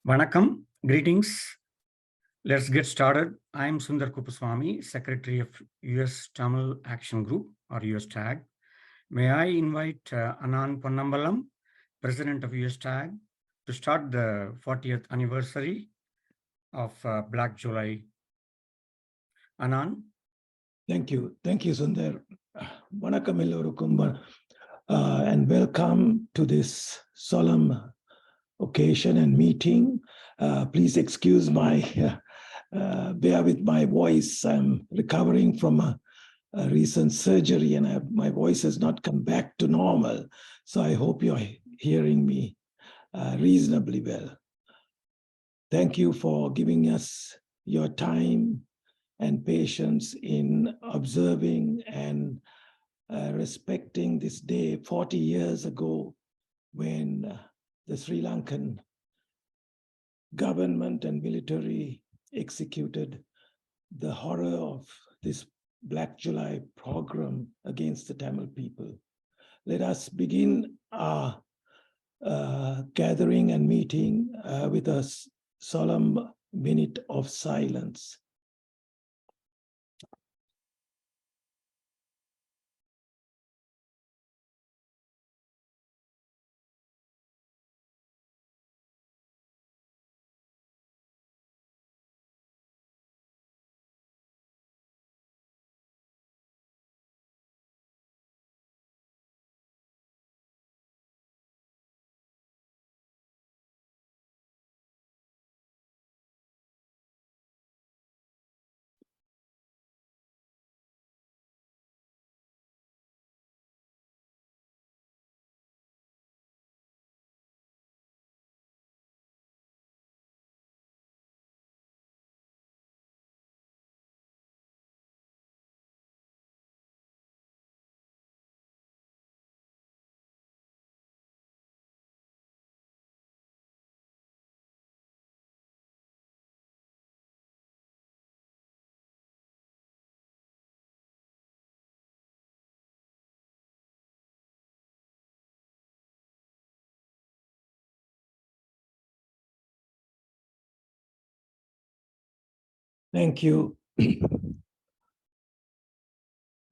Vanakkam, greetings. Let's get started. I'm Sundar Kupaswamy, Secretary of US Tamil Action Group or US TAG. May I invite Anand Ponnambalam, President of US TAG, to start the 40th anniversary of Black July. Anand. Thank you. Thank you, Sundar. Vanakkam ellorukum, and welcome to this solemn occasion and meeting. Please excuse bear with my voice. I'm recovering from a recent surgery and my voice has not come back to normal. So I hope you're hearing me reasonably well. Thank you for giving us your time and patience in observing and respecting this day 40 years ago when the Sri Lankan government and military executed the horror of this Black July pogrom against the Tamil people. Let us begin our gathering and meeting with a solemn minute of silence. Thank you.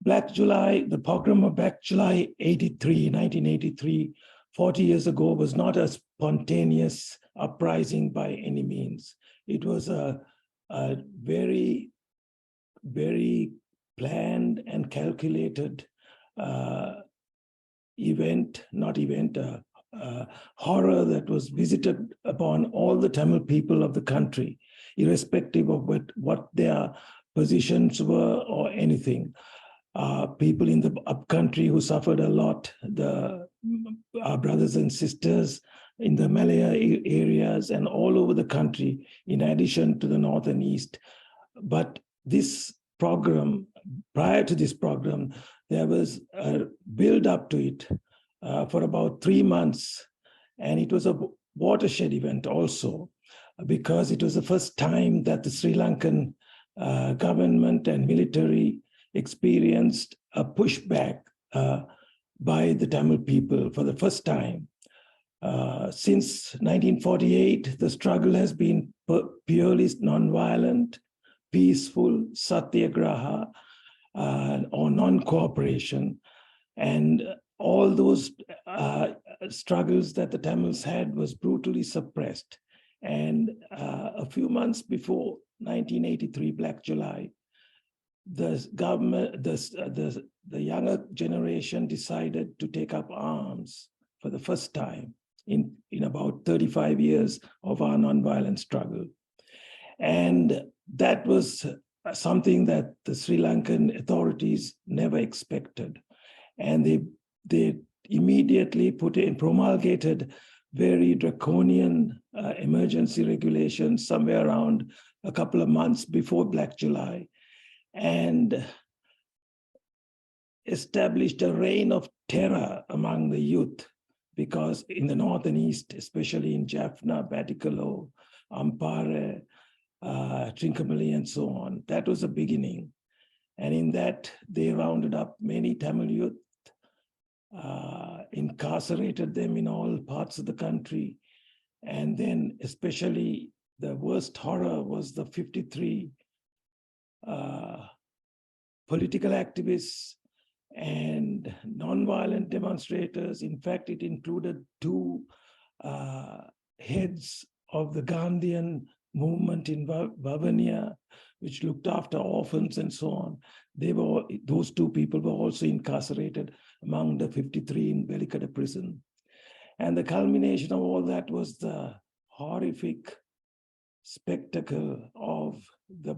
Black July, the pogrom of Black July 1983, 40 years ago, was not a spontaneous uprising by any means. It was a very, very planned and calculated horror that was visited upon all the Tamil people of the country, irrespective of what their positions were or anything. People in the upcountry who suffered a lot, our brothers and sisters in the Malaya areas and all over the country, in addition to the north and east. But this program, prior to this program, there was a build up to it for about 3 months. And it was a watershed event also, because it was the first time that the Sri Lankan government and military experienced a pushback by the Tamil people for the first time. Since 1948, the struggle has been purely non-violent, peaceful, satyagraha, or non-cooperation. And all those struggles that the Tamils had was brutally suppressed. And a few months before 1983, Black July, the government, the younger generation decided to take up arms for the first time in about 35 years of our nonviolent struggle. And that was something that the Sri Lankan authorities never expected. And they immediately promulgated very draconian emergency regulations somewhere around a couple of months before Black July, and established a reign of terror among the youth, because in the north and east, especially in Jaffna, Batticaloa, Ampare, Trincomalee, and so on, that was a beginning. And in that, they rounded up many Tamil youth, incarcerated them in all parts of the country, And then especially the worst horror was the 53 political activists and nonviolent demonstrators. In fact, it included two heads of the Gandhian movement in Bavania, which looked after orphans and so on. Those two people were also incarcerated among the 53 in Velikada prison. And the culmination of all that was the horrific spectacle of the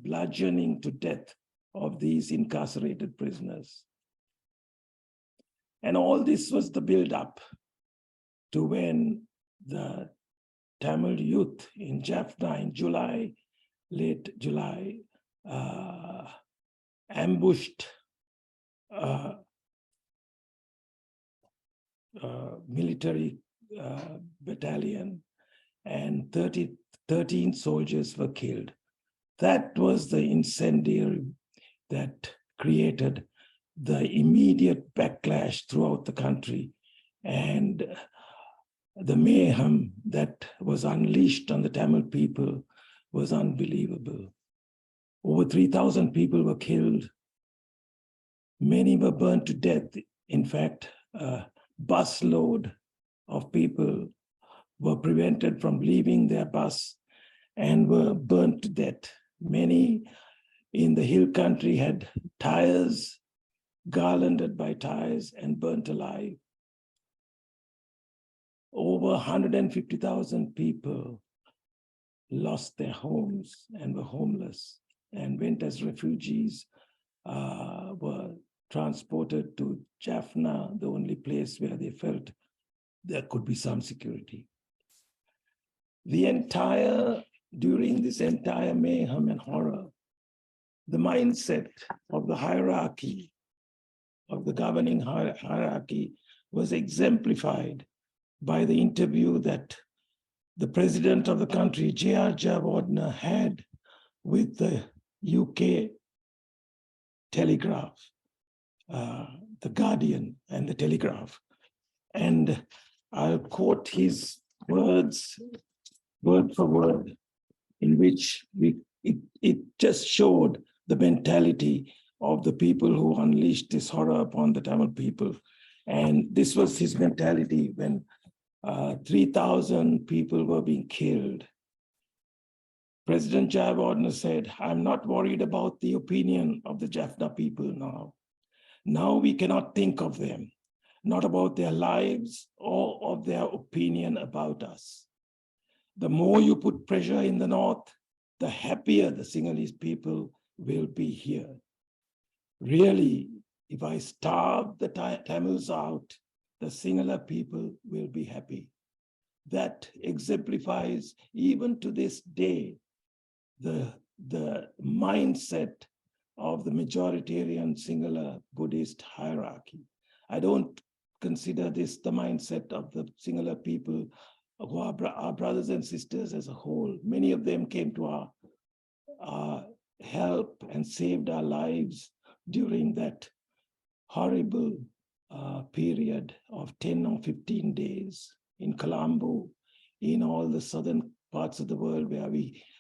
bludgeoning to death of these incarcerated prisoners. And all this was the build-up to when the Tamil youth in Jaffna in July, late July, ambushed military battalion, and 13 soldiers were killed. That was the incendiary that created the immediate backlash throughout the country, and the mayhem that was unleashed on the Tamil people was unbelievable. Over 3,000 people were killed. Many were burned to death. In fact, a busload of people were prevented from leaving their bus and were burnt to death. Many in the hill country had tires garlanded by tires and burnt alive. Over 150,000 people lost their homes and were homeless and went as refugees, were transported to Jaffna, the only place where they felt there could be some security. During this entire mayhem and horror, the mindset of the hierarchy, of the governing hierarchy, was exemplified by the interview that the president of the country, J.R. Jayawardena, had with the UK Telegraph, the Guardian and the Telegraph. And I'll quote his words, word for word, in which it just showed the mentality of the people who unleashed this horror upon the Tamil people. And this was his mentality when 3,000 people were being killed. President Jayawardena said, "I'm not worried about the opinion of the Jaffna people now. Now we cannot think of them, not about their lives or of their opinion about us. The more you put pressure in the north, the happier the Sinhalese people will be here. Really, if I starve the Tamils out, the Sinhala people will be happy." That exemplifies, even to this day, the mindset of the majoritarian Sinhala Buddhist hierarchy. I don't consider this the mindset of the Sinhala people who are our brothers and sisters as a whole. Many of them came to our help and saved our lives during that horrible period of 10 or 15 days in Colombo, in all the southern parts of the world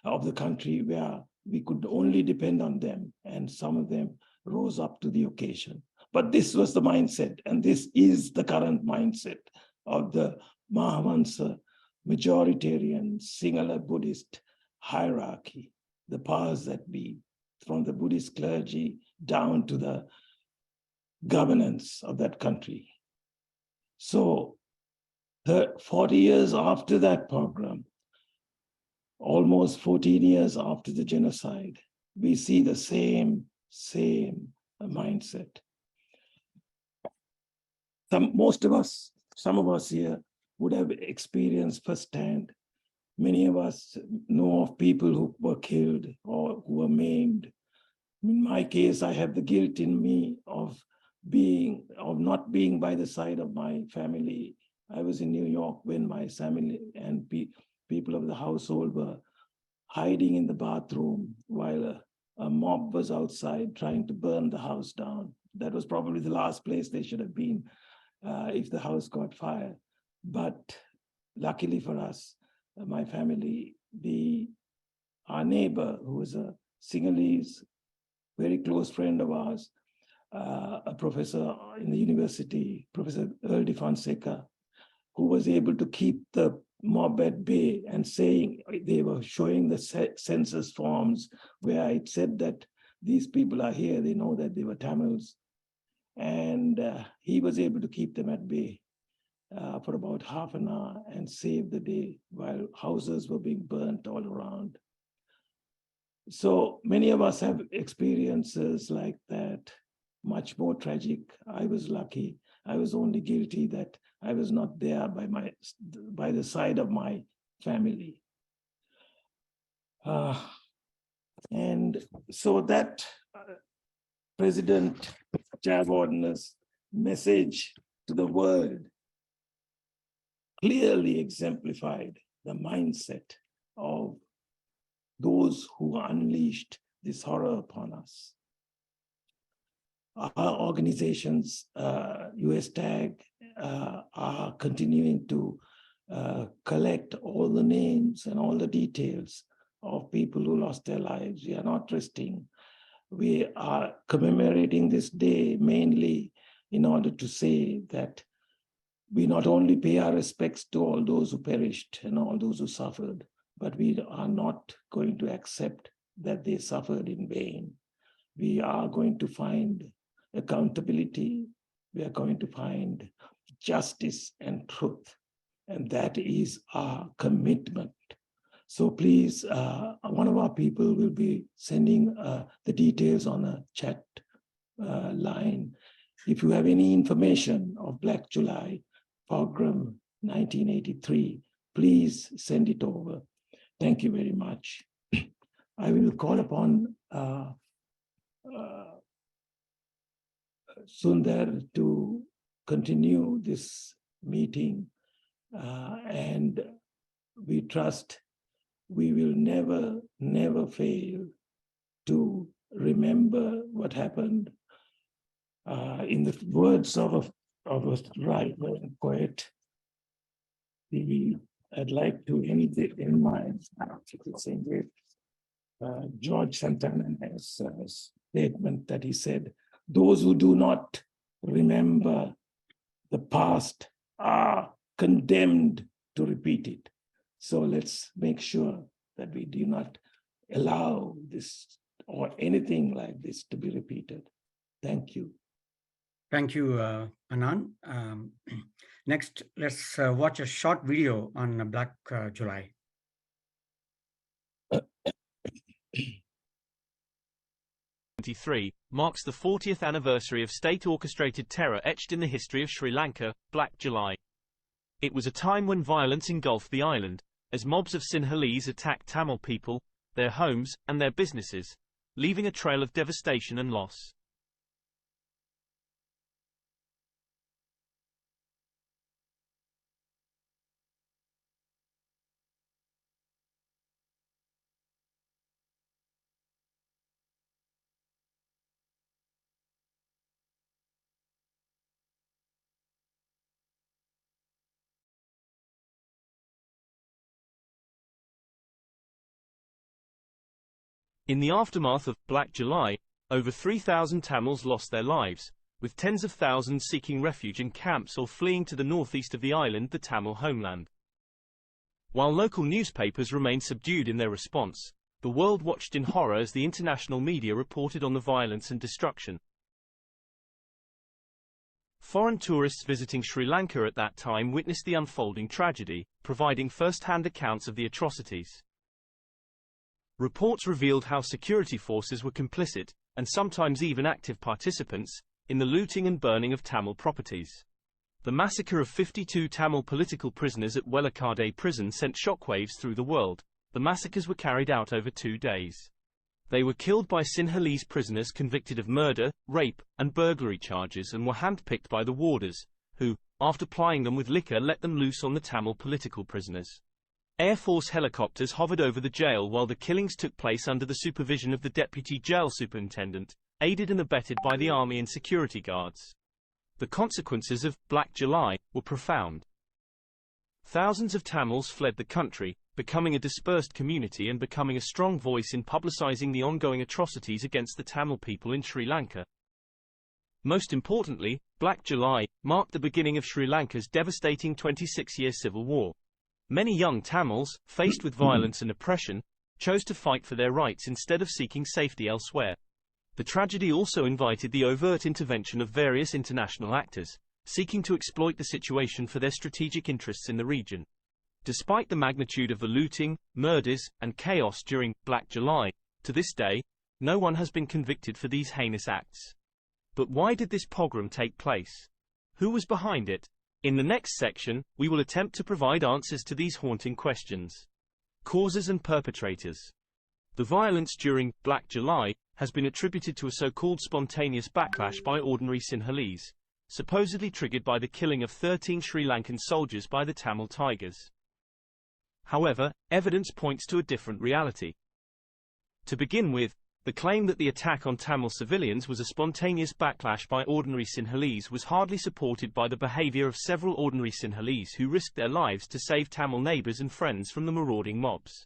of the country where we could only depend on them, and some of them rose up to the occasion. But this was the mindset, and this is the current mindset of the Mahavansa majoritarian Sinhala Buddhist hierarchy, the powers that be, from the Buddhist clergy down to the governance of that country. So 40 years after that program, almost 14 years after the genocide, we see the same mindset. Some of us here would have experienced firsthand. Many of us know of people who were killed or who were maimed. In my case, I have the guilt in me of not being by the side of my family. I was in New York when my family and people of the household were hiding in the bathroom while a mob was outside trying to burn the house down. That was probably the last place they should have been if the house caught fire. But luckily for us, my family, our neighbor, who was a Sinhalese, very close friend of ours, a professor in the university, Professor Earl de Fonseca, who was able to keep the mob at bay and saying, they were showing the census forms where it said that these people are here, they know that they were Tamils. And he was able to keep them at bay for about half an hour and save the day while houses were being burnt all around. So many of us have experiences like that, much more tragic. I was lucky. I was only guilty that I was not there by the side of my family. And so that President Jayawardena's message to the world clearly exemplified the mindset of those who unleashed this horror upon us. Our organizations, US TAG, are continuing to collect all the names and all the details of people who lost their lives. We are not resting. We are commemorating this day mainly in order to say that we not only pay our respects to all those who perished and all those who suffered, but we are not going to accept that they suffered in vain. We are going to find accountability. We are going to find justice and truth. And that is our commitment. So please, one of our people will be sending the details on a chat line. If you have any information of Black July, Pogrom 1983, please send it over. Thank you very much. I will call upon Sundar to continue this meeting, and we trust we will never fail to remember what happened. In the words of a writer and poet, I'd like to end it in my George Santana's statement that he said, "Those who do not remember the past are condemned to repeat it." So let's make sure that we do not allow this or anything like this to be repeated. Thank you. Thank you, Anand. Next, let's watch a short video on Black July. Marks the 40th anniversary of state-orchestrated terror etched in the history of Sri Lanka, Black July. It was a time when violence engulfed the island, as mobs of Sinhalese attacked Tamil people, their homes, and their businesses, leaving a trail of devastation and loss. In the aftermath of Black July, over 3,000 Tamils lost their lives, with tens of thousands seeking refuge in camps or fleeing to the northeast of the island, the Tamil homeland. While local newspapers remained subdued in their response, the world watched in horror as the international media reported on the violence and destruction. Foreign tourists visiting Sri Lanka at that time witnessed the unfolding tragedy, providing first-hand accounts of the atrocities. Reports revealed how security forces were complicit, and sometimes even active participants, in the looting and burning of Tamil properties. The massacre of 52 Tamil political prisoners at Welakade prison sent shockwaves through the world. The massacres were carried out over 2 days. They were killed by Sinhalese prisoners convicted of murder, rape, and burglary charges and were handpicked by the warders, who, after plying them with liquor, let them loose on the Tamil political prisoners. Air Force helicopters hovered over the jail while the killings took place under the supervision of the deputy jail superintendent, aided and abetted by the army and security guards. The consequences of Black July were profound. Thousands of Tamils fled the country, becoming a dispersed community and becoming a strong voice in publicizing the ongoing atrocities against the Tamil people in Sri Lanka. Most importantly, Black July marked the beginning of Sri Lanka's devastating 26-year civil war. Many young Tamils, faced with violence and oppression, chose to fight for their rights instead of seeking safety elsewhere. The tragedy also invited the overt intervention of various international actors, seeking to exploit the situation for their strategic interests in the region. Despite the magnitude of the looting, murders, and chaos during Black July, to this day, no one has been convicted for these heinous acts. But why did this pogrom take place? Who was behind it? In the next section, we will attempt to provide answers to these haunting questions. Causes and perpetrators. The violence during Black July has been attributed to a so-called spontaneous backlash by ordinary Sinhalese, supposedly triggered by the killing of 13 Sri Lankan soldiers by the Tamil Tigers. However, evidence points to a different reality. To begin with, the claim that the attack on Tamil civilians was a spontaneous backlash by ordinary Sinhalese was hardly supported by the behavior of several ordinary Sinhalese who risked their lives to save Tamil neighbors and friends from the marauding mobs.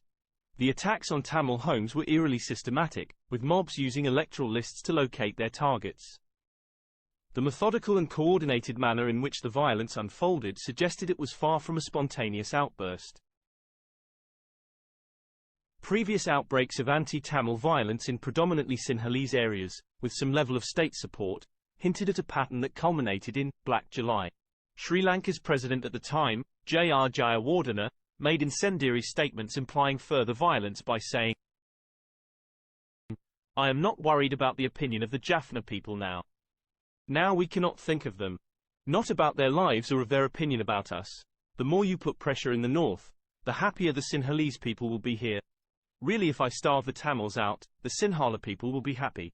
The attacks on Tamil homes were eerily systematic, with mobs using electoral lists to locate their targets. The methodical and coordinated manner in which the violence unfolded suggested it was far from a spontaneous outburst. Previous outbreaks of anti-Tamil violence in predominantly Sinhalese areas, with some level of state support, hinted at a pattern that culminated in Black July. Sri Lanka's president at the time, J.R. Jayawardena, made incendiary statements implying further violence by saying, "I am not worried about the opinion of the Jaffna people now. Now we cannot think of them. Not about their lives or of their opinion about us. The more you put pressure in the north, the happier the Sinhalese people will be here. Really, if I starve the Tamils out, the Sinhala people will be happy."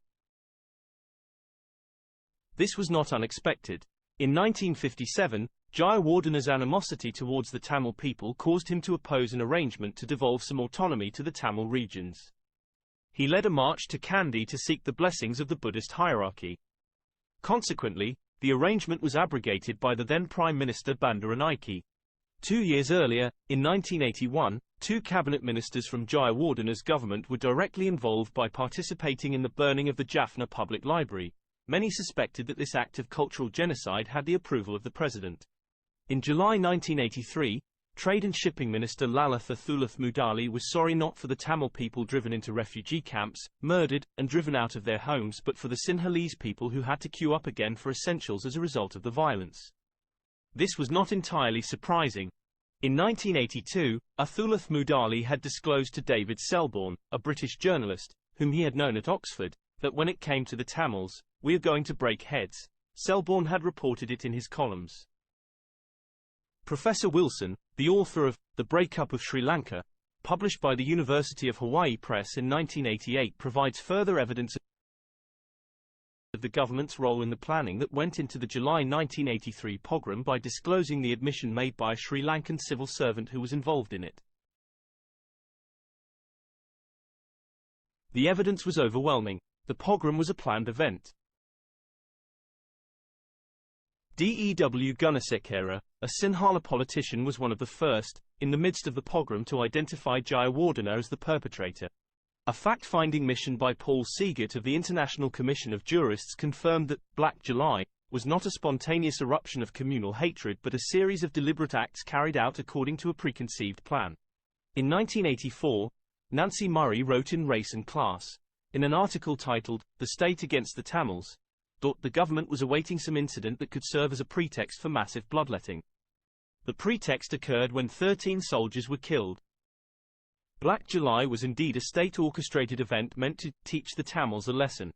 This was not unexpected. In 1957, Jayawardena's animosity towards the Tamil people caused him to oppose an arrangement to devolve some autonomy to the Tamil regions. He led a march to Kandy to seek the blessings of the Buddhist hierarchy. Consequently, the arrangement was abrogated by the then Prime Minister Bandaranaike. 2 years earlier, in 1981, 2 cabinet ministers from Jayawardena's government were directly involved by participating in the burning of the Jaffna Public Library. Many suspected that this act of cultural genocide had the approval of the president. In July 1983, Trade and Shipping Minister Lalitha Thulath Mudali was sorry not for the Tamil people driven into refugee camps, murdered, and driven out of their homes, but for the Sinhalese people who had to queue up again for essentials as a result of the violence. This was not entirely surprising. In 1982, Athulath Mudali had disclosed to David Selborne, a British journalist, whom he had known at Oxford, that when it came to the Tamils, "We are going to break heads." Selborne had reported it in his columns. Professor Wilson, the author of The Breakup of Sri Lanka, published by the University of Hawaii Press in 1988, provides further evidence of the government's role in the planning that went into the July 1983 pogrom by disclosing the admission made by a Sri Lankan civil servant who was involved in it. The evidence was overwhelming. The pogrom was a planned event. Dew Gunasekera, a Sinhala politician, was one of the first, in the midst of the pogrom, to identify Jayawardena as the perpetrator. A fact-finding mission by Paul Seagate of the International Commission of Jurists confirmed that Black July was not a spontaneous eruption of communal hatred but a series of deliberate acts carried out according to a preconceived plan. In 1984, Nancy Murray wrote in Race and Class, in an article titled, "The State Against the Tamils," that the government was awaiting some incident that could serve as a pretext for massive bloodletting. The pretext occurred when 13 soldiers were killed. Black July was indeed a state-orchestrated event meant to teach the Tamils a lesson.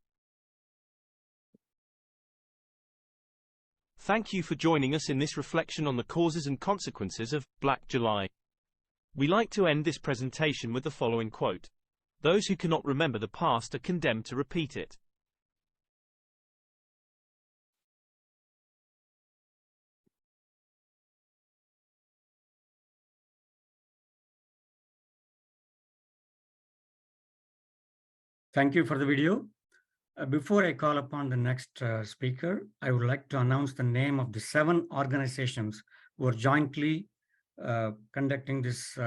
Thank you for joining us in this reflection on the causes and consequences of Black July. We like to end this presentation with the following quote: "Those who cannot remember the past are condemned to repeat it." Thank you for the video. Before I call upon the next speaker, I would like to announce the name of the 7 organizations who are jointly conducting this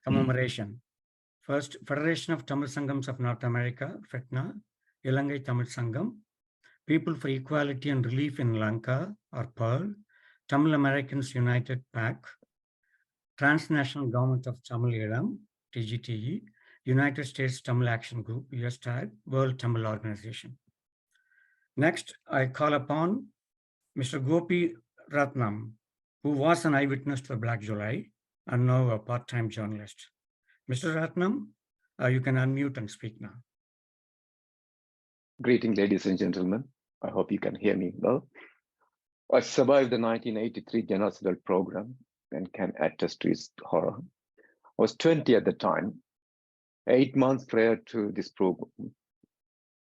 commemoration. First, Federation of Tamil Sangams of North America, FETNA, Ilangai Tamil Sangam, People for Equality and Relief in Lanka, or PEARL, Tamil Americans United, PAC, Transnational Government of Tamil Elam, TGTE, United States Tamil Action Group, US TAG, World Tamil Organization. Next, I call upon Mr. Gopi Ratnam, who was an eyewitness to the Black July and now a part-time journalist. Mr. Ratnam, you can unmute and speak now. Greetings, ladies and gentlemen. I hope you can hear me well. I survived the 1983 genocidal program and can attest to its horror. I was 20 at the time. 8 months prior to this program,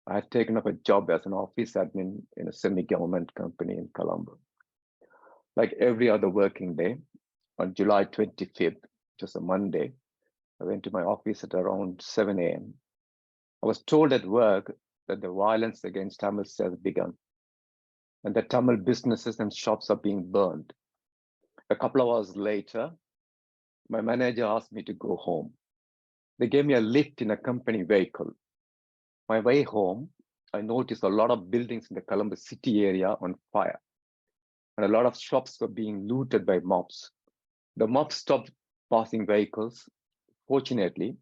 I had taken up a job as an office admin in a semi-government company in Colombo. Like every other working day, on July 25th, just a Monday, I went to my office at around 7 a.m. I was told at work that the violence against Tamils has begun and that Tamil businesses and shops are being burned. A couple of hours later, my manager asked me to go home. They gave me a lift in a company vehicle. My way home, I noticed a lot of buildings in the Columbus city area on fire, and a lot of shops were being looted by mobs. The mobs stopped passing vehicles. Fortunately,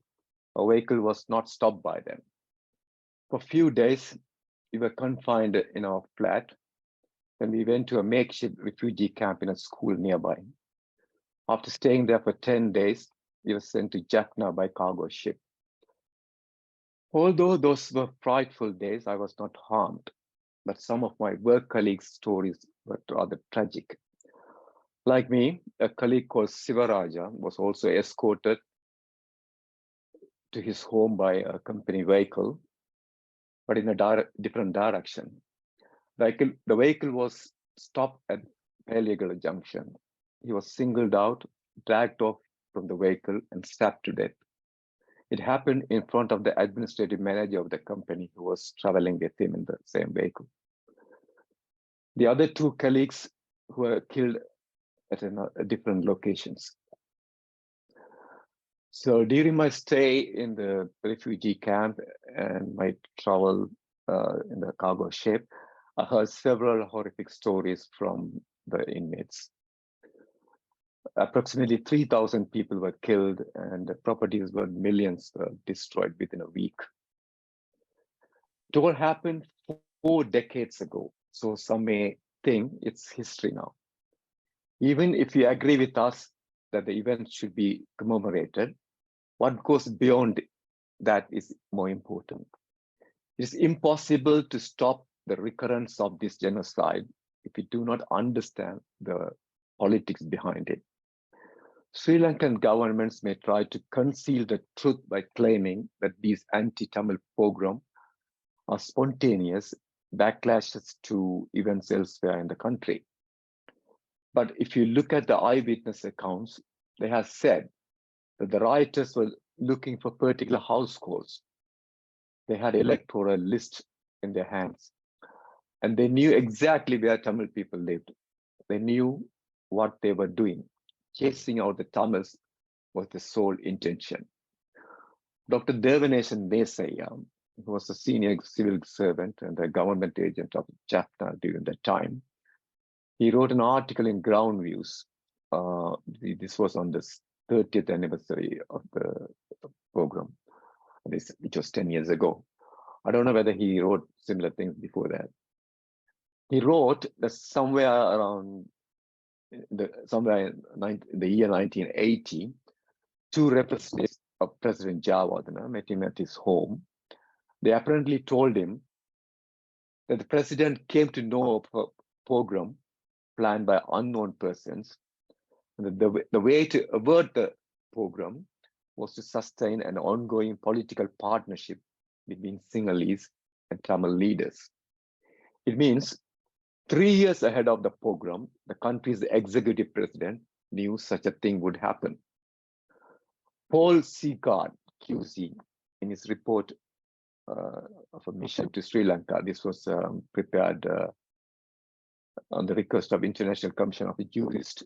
a vehicle was not stopped by them. For a few days, we were confined in our flat. Then we went to a makeshift refugee camp in a school nearby. After staying there for 10 days, we were sent to Jaffna by cargo ship. Although those were frightful days, I was not harmed, but some of my work colleagues' stories were rather tragic. Like me, a colleague called Sivaraja was also escorted to his home by a company vehicle, but in a different direction. The vehicle was stopped at Paliagala Junction. He was singled out, dragged off from the vehicle, and stabbed to death. It happened in front of the administrative manager of the company who was traveling with him in the same vehicle. The other two colleagues were killed at different locations. So during my stay in the refugee camp and my travel in the cargo ship, I heard several horrific stories from the inmates. Approximately 3,000 people were killed and properties worth millions were destroyed within a week. It all happened 4 decades ago, so some may think it's history now. Even if you agree with us that the event should be commemorated, what goes beyond that is more important. It is impossible to stop the recurrence of this genocide if we do not understand the politics behind it. Sri Lankan governments may try to conceal the truth by claiming that these anti-Tamil pogroms are spontaneous backlashes to events elsewhere in the country. But if you look at the eyewitness accounts, they have said that the rioters were looking for particular households. They had electoral lists in their hands, and they knew exactly where Tamil people lived. They knew what they were doing. Chasing out the Tamils was the sole intention. Dr. Devanesan Desaya, who was a senior civil servant and a government agent of Jaffna during that time, he wrote an article in Ground Views. This was on the 30th anniversary of the program, which was 10 years ago. I don't know whether he wrote similar things before that. He wrote that somewhere around in the year 1980, 2 representatives of President Jayawardena met him at his home. They apparently told him that the president came to know of a pogrom planned by unknown persons, and that the way to avert the pogrom was to sustain an ongoing political partnership between Sinhalese and Tamil leaders. It means 3 years ahead of the pogrom, the country's executive president knew such a thing would happen. Paul Seagard, QC, in his report of a mission to Sri Lanka, this was prepared on the request of International Commission of Jurists,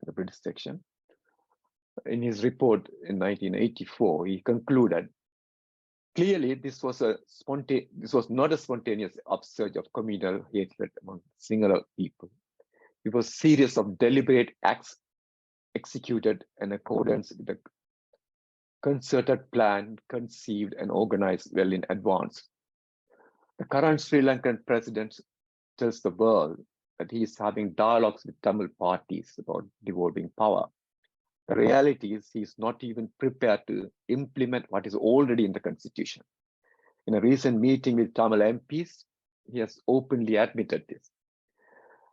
the British section. In his report in 1984, he concluded, clearly this was not a spontaneous upsurge of communal hatred among singular people. It was a series of deliberate acts executed in accordance with a concerted plan, conceived and organized well in advance. The current Sri Lankan president tells the world that he is having dialogues with Tamil parties about devolving power. The reality is he is not even prepared to implement what is already in the constitution. In a recent meeting with Tamil MPs, he has openly admitted this.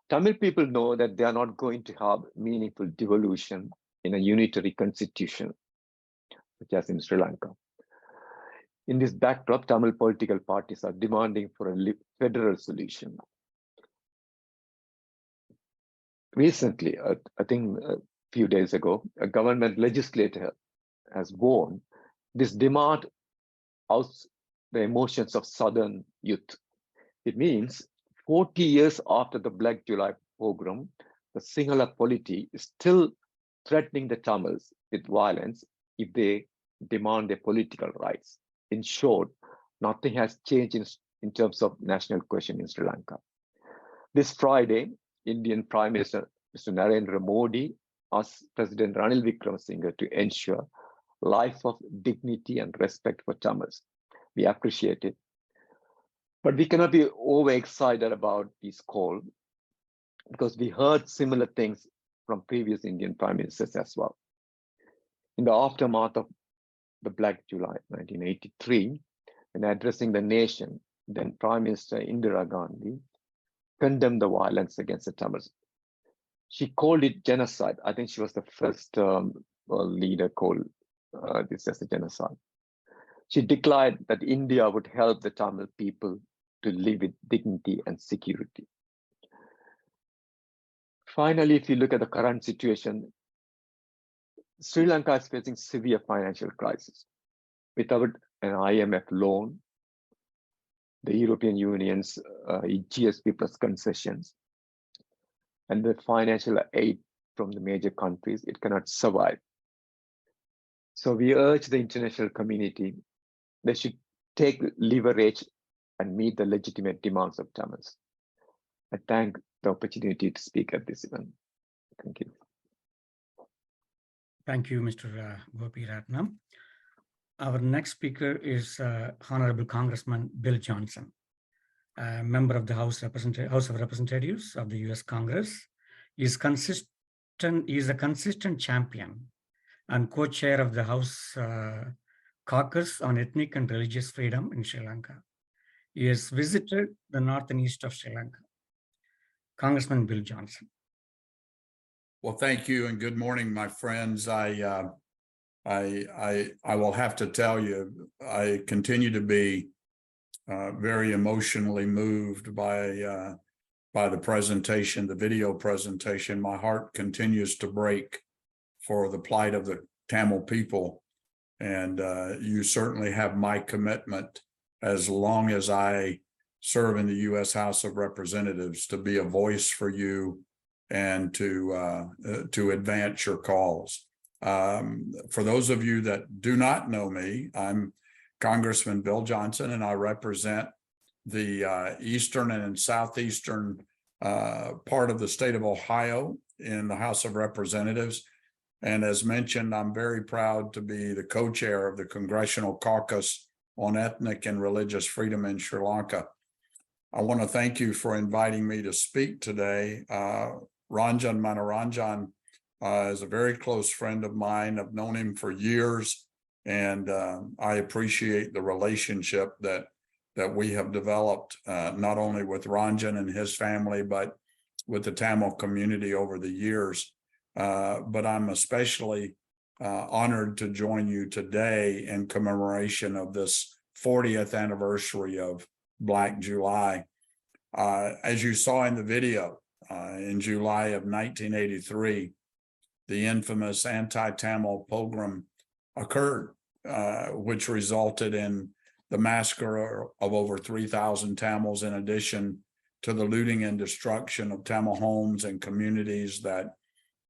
Tamil people know that they are not going to have meaningful devolution in a unitary constitution, such as in Sri Lanka. In this backdrop, Tamil political parties are demanding for a federal solution. Recently, I think a few days ago, a government legislator has warned this demand outs the emotions of Southern youth. It means 40 years after the Black July pogrom, the Sinhala polity is still threatening the Tamils with violence if they demand their political rights. In short, nothing has changed in terms of national question in Sri Lanka. This Friday, Indian Prime Minister Mr. Narendra Modi asked President Ranil Wickremesinghe to ensure life of dignity and respect for Tamils. We appreciate it. But we cannot be overexcited about this call because we heard similar things from previous Indian prime ministers as well. In the aftermath of the Black July 1983, when addressing the nation, then Prime Minister Indira Gandhi condemned the violence against the Tamils. She called it genocide. I think she was the first leader called this as a genocide. She declared that India would help the Tamil people to live with dignity and security. Finally, if you look at the current situation, Sri Lanka is facing severe financial crisis. Without an IMF loan, the European Union's GSP plus concessions, and the financial aid from the major countries, it cannot survive. So we urge the international community, they should take leverage and meet the legitimate demands of Tamils. I thank the opportunity to speak at this event. Thank you. Thank you, Mr. Gopi Ratnam. Our next speaker is Honorable Congressman Bill Johnson, a member of the House of Representatives of the U.S. Congress. He is a consistent champion and co-chair of the House Caucus on Ethnic and Religious Freedom in Sri Lanka. He has visited the north and east of Sri Lanka. Congressman Bill Johnson. Well, thank you and good morning, my friends. I will have to tell you, I continue to be very emotionally moved by the presentation, the video presentation. My heart continues to break for the plight of the Tamil people, and you certainly have my commitment as long as I serve in the U.S. House of Representatives to be a voice for you and to advance your cause. For those of you that do not know me, I'm Congressman Bill Johnson, and I represent the eastern and southeastern part of the state of Ohio in the House of Representatives. And as mentioned, I'm very proud to be the co-chair of the Congressional Caucus on Ethnic and Religious Freedom in Sri Lanka. I want to thank you for inviting me to speak today. Ranjan Manoranjan is a very close friend of mine. I've known him for years, and I appreciate the relationship that we have developed, not only with Ranjan and his family, but with the Tamil community over the years. But I'm especially honored to join you today in commemoration of this 40th anniversary of Black July. As you saw in the video, in July of 1983, the infamous anti-Tamil pogrom occurred, which resulted in the massacre of over 3,000 Tamils, in addition to the looting and destruction of Tamil homes and communities that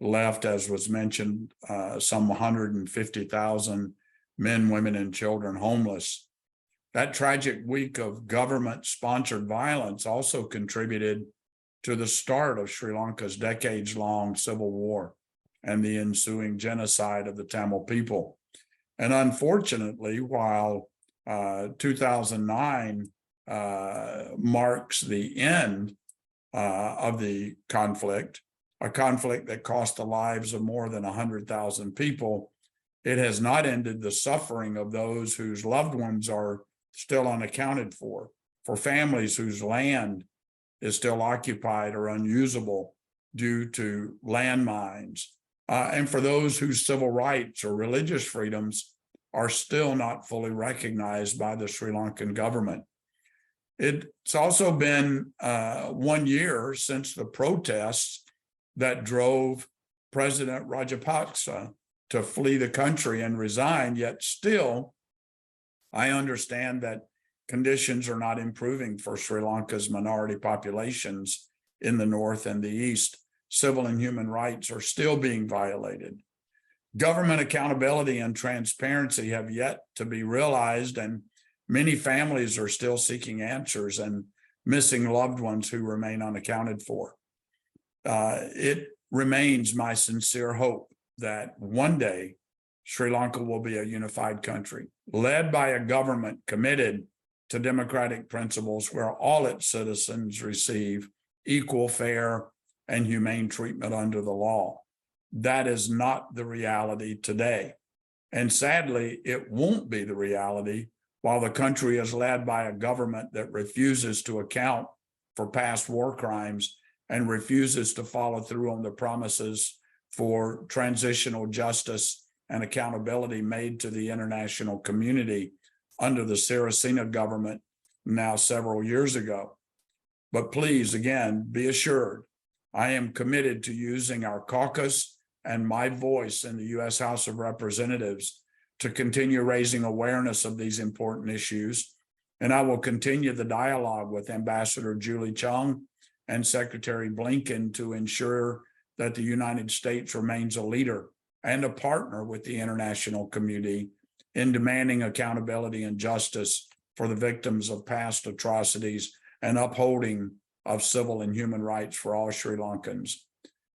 left, as was mentioned, some 150,000 men, women, and children homeless. That tragic week of government-sponsored violence also contributed to the start of Sri Lanka's decades-long civil war and the ensuing genocide of the Tamil people. And unfortunately, while 2009 marks the end of the conflict, a conflict that cost the lives of more than 100,000 people, it has not ended the suffering of those whose loved ones are still unaccounted for families whose land is still occupied or unusable due to landmines, and for those whose civil rights or religious freedoms are still not fully recognized by the Sri Lankan government. It's also been 1 year since the protests that drove President Rajapaksa to flee the country and resign, yet still, I understand that conditions are not improving for Sri Lanka's minority populations in the north and the east. Civil and human rights are still being violated. Government accountability and transparency have yet to be realized, and many families are still seeking answers and missing loved ones who remain unaccounted for. It remains my sincere hope that one day Sri Lanka will be a unified country, led by a government committed to democratic principles where all its citizens receive equal, fair, and humane treatment under the law. That is not the reality today. And sadly, it won't be the reality while the country is led by a government that refuses to account for past war crimes and refuses to follow through on the promises for transitional justice and accountability made to the international community under the Sirisena government now several years ago. But please, again, be assured, I am committed to using our caucus and my voice in the U.S. House of Representatives to continue raising awareness of these important issues. And I will continue the dialogue with Ambassador Julie Chung and Secretary Blinken to ensure that the United States remains a leader and a partner with the international community in demanding accountability and justice for the victims of past atrocities and upholding of civil and human rights for all Sri Lankans.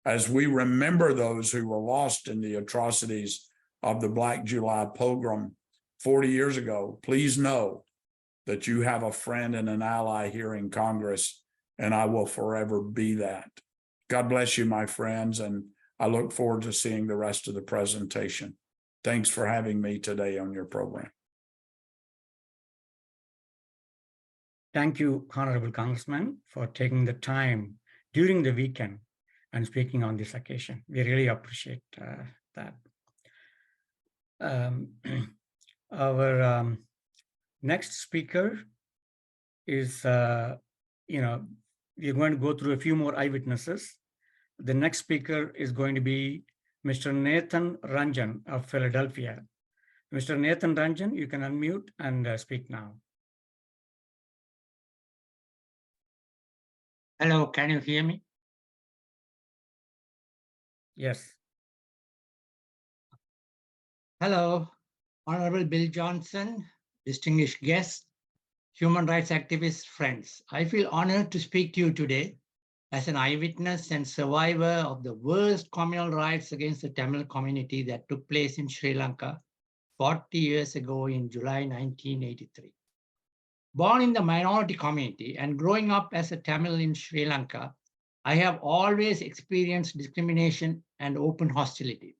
As we remember those who were lost in the atrocities of the Black July pogrom 40 years ago, please know that you have a friend and an ally here in Congress, and I will forever be that. God bless you, my friends, and I look forward to seeing the rest of the presentation. Thanks for having me today on your program. Thank you, Honorable Congressman, for taking the time during the weekend and speaking on this occasion. We really appreciate that. Our next speaker is, we're going to go through a few more eyewitnesses. The next speaker is going to be Mr. Nathan Ranjan of Philadelphia. Mr. Nathan Ranjan, you can unmute and speak now. Hello, can you hear me? Yes. Hello, Honorable Bill Johnson, distinguished guests, human rights activists, friends. I feel honored to speak to you today as an eyewitness and survivor of the worst communal riots against the Tamil community that took place in Sri Lanka 40 years ago in July 1983. Born in the minority community and growing up as a Tamil in Sri Lanka, I have always experienced discrimination and open hostility.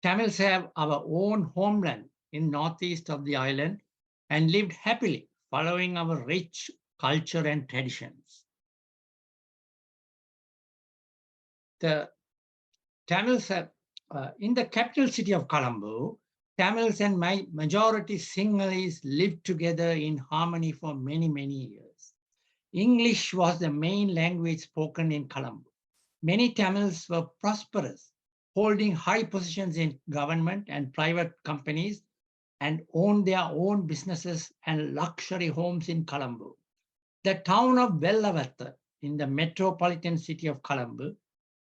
Tamils have our own homeland in northeast of the island and lived happily following our rich culture and traditions. The Tamils have, in the capital city of Colombo, Tamils and majority Sinhalese lived together in harmony for many, many years. English was the main language spoken in Colombo. Many Tamils were prosperous, holding high positions in government and private companies, and owned their own businesses and luxury homes in Colombo. The town of Vellavatha in the metropolitan city of Colombo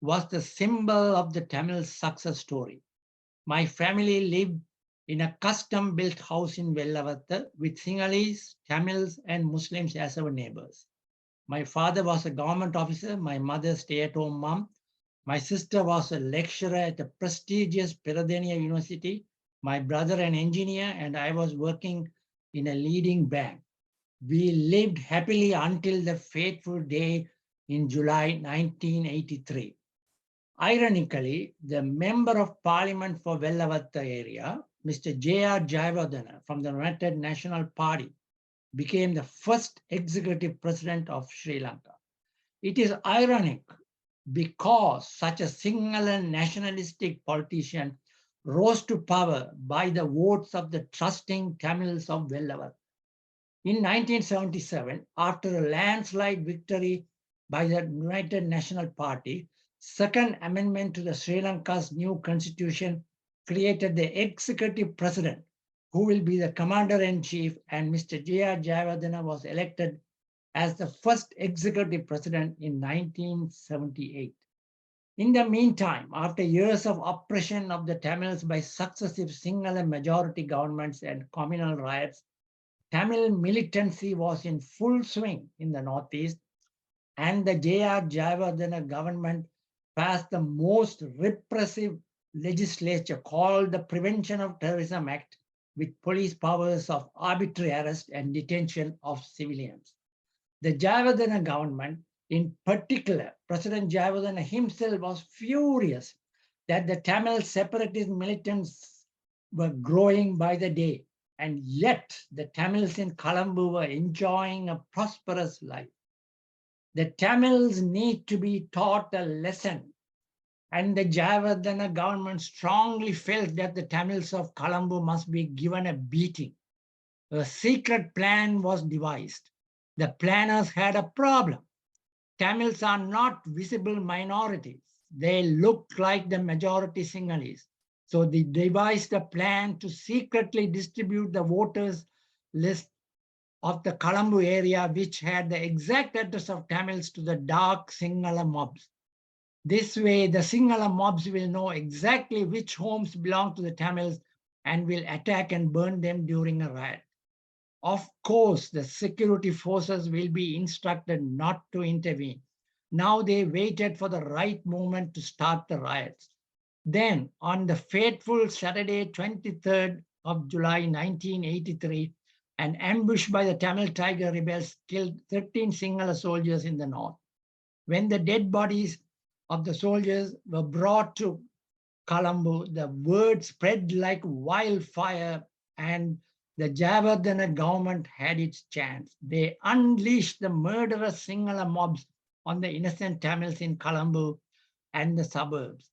was the symbol of the Tamil success story. My family lived in a custom-built house in Vellavatta with Sinhalese, Tamils, and Muslims as our neighbors. My father was a government officer, my mother stay-at-home mom. My sister was a lecturer at a prestigious Peradeniya University, my brother an engineer, and I was working in a leading bank. We lived happily until the fateful day in July 1983. Ironically, the Member of Parliament for Vellavatta area, Mr. J.R. Jayawardena from the United National Party, became the first executive president of Sri Lanka. It is ironic because such a Sinhala nationalistic politician rose to power by the votes of the trusting Tamils of Vellavatta. In 1977, after a landslide victory by the United National Party, Second Amendment to the Sri Lanka's new constitution created the executive president, who will be the commander-in-chief, and Mr. J.R. Jayawardena was elected as the first executive president in 1978. In the meantime, after years of oppression of the Tamils by successive Sinhala majority governments and communal riots, Tamil militancy was in full swing in the Northeast, and the J.R. Jayawardena government passed the most repressive legislature called the Prevention of Terrorism Act, with police powers of arbitrary arrest and detention of civilians. The Jayawardena government, in particular, President Jayawardena himself was furious that the Tamil separatist militants were growing by the day, and yet the Tamils in Colombo were enjoying a prosperous life. The Tamils need to be taught a lesson, and the Jayawardena government strongly felt that the Tamils of Colombo must be given a beating. A secret plan was devised. The planners had a problem. Tamils are not visible minorities. They look like the majority Sinhalese. So they devised a plan to secretly distribute the voters list of the Colombo area, which had the exact address of Tamils, to the dark Sinhala mobs. This way, the Sinhala mobs will know exactly which homes belong to the Tamils and will attack and burn them during a riot. Of course, the security forces will be instructed not to intervene. Now they waited for the right moment to start the riots. Then, on the fateful Saturday, 23rd of July, 1983, an ambush by the Tamil Tiger rebels killed 13 Sinhala soldiers in the north. When the dead bodies of the soldiers were brought to Colombo, the word spread like wildfire, and the Jayawardena government had its chance. They unleashed the murderous Sinhala mobs on the innocent Tamils in Colombo and the suburbs.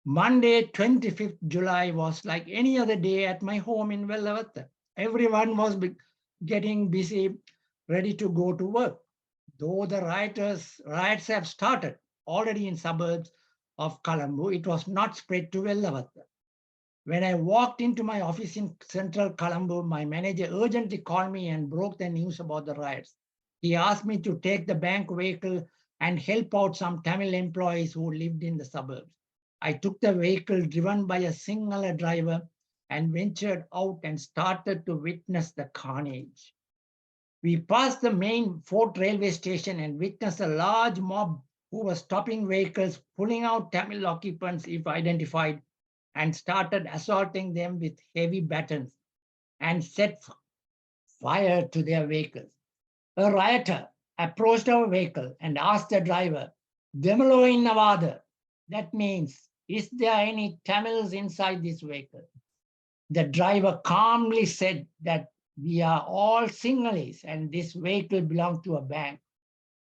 Monday, 25th July was like any other day at my home in Vellavatta. Everyone was getting busy, ready to go to work. Though the riots have started already in suburbs of Colombo, it was not spread to Vellavatta. When I walked into my office in central Colombo, my manager urgently called me and broke the news about the riots. He asked me to take the bank vehicle and help out some Tamil employees who lived in the suburbs. I took the vehicle driven by a Sinhala driver and ventured out and started to witness the carnage. We passed the main Fort railway station and witnessed a large mob who was stopping vehicles, pulling out Tamil occupants if identified, and started assaulting them with heavy batons and set fire to their vehicles. A rioter approached our vehicle and asked the driver, "Demolo innavada?" That means, "Is there any Tamils inside this vehicle?" The driver calmly said that we are all Sinhalese and this vehicle belonged to a bank.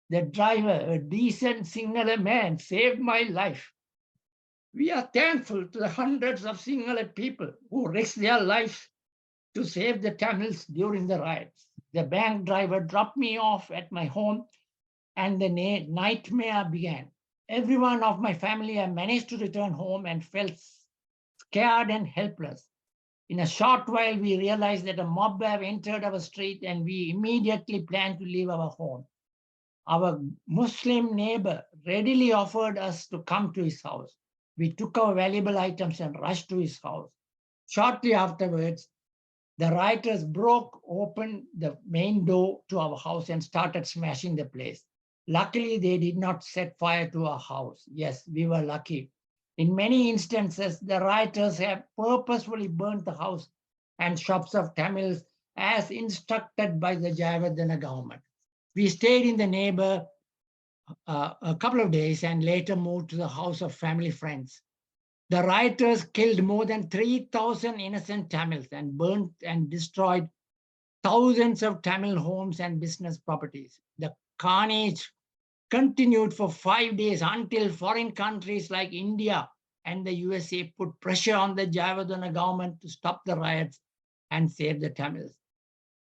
The driver, a decent Sinhala man, saved my life. We are thankful to the hundreds of Sinhala people who risked their lives to save the Tamils during the riots. The bank driver dropped me off at my home and the nightmare began. Everyone of my family had managed to return home and felt scared and helpless. In a short while, we realized that a mob have entered our street and we immediately planned to leave our home. Our Muslim neighbor readily offered us to come to his house. We took our valuable items and rushed to his house. Shortly afterwards, the rioters broke open the main door to our house and started smashing the place. Luckily, they did not set fire to our house. Yes, we were lucky. In many instances, the rioters have purposefully burnt the house and shops of Tamils as instructed by the Jayawardena government. We stayed in the neighbor a couple of days and later moved to the house of family friends. The rioters killed more than 3,000 innocent Tamils and burnt and destroyed thousands of Tamil homes and business properties. The carnage continued for 5 days until foreign countries like India and the USA put pressure on the Jayawardena government to stop the riots and save the Tamils.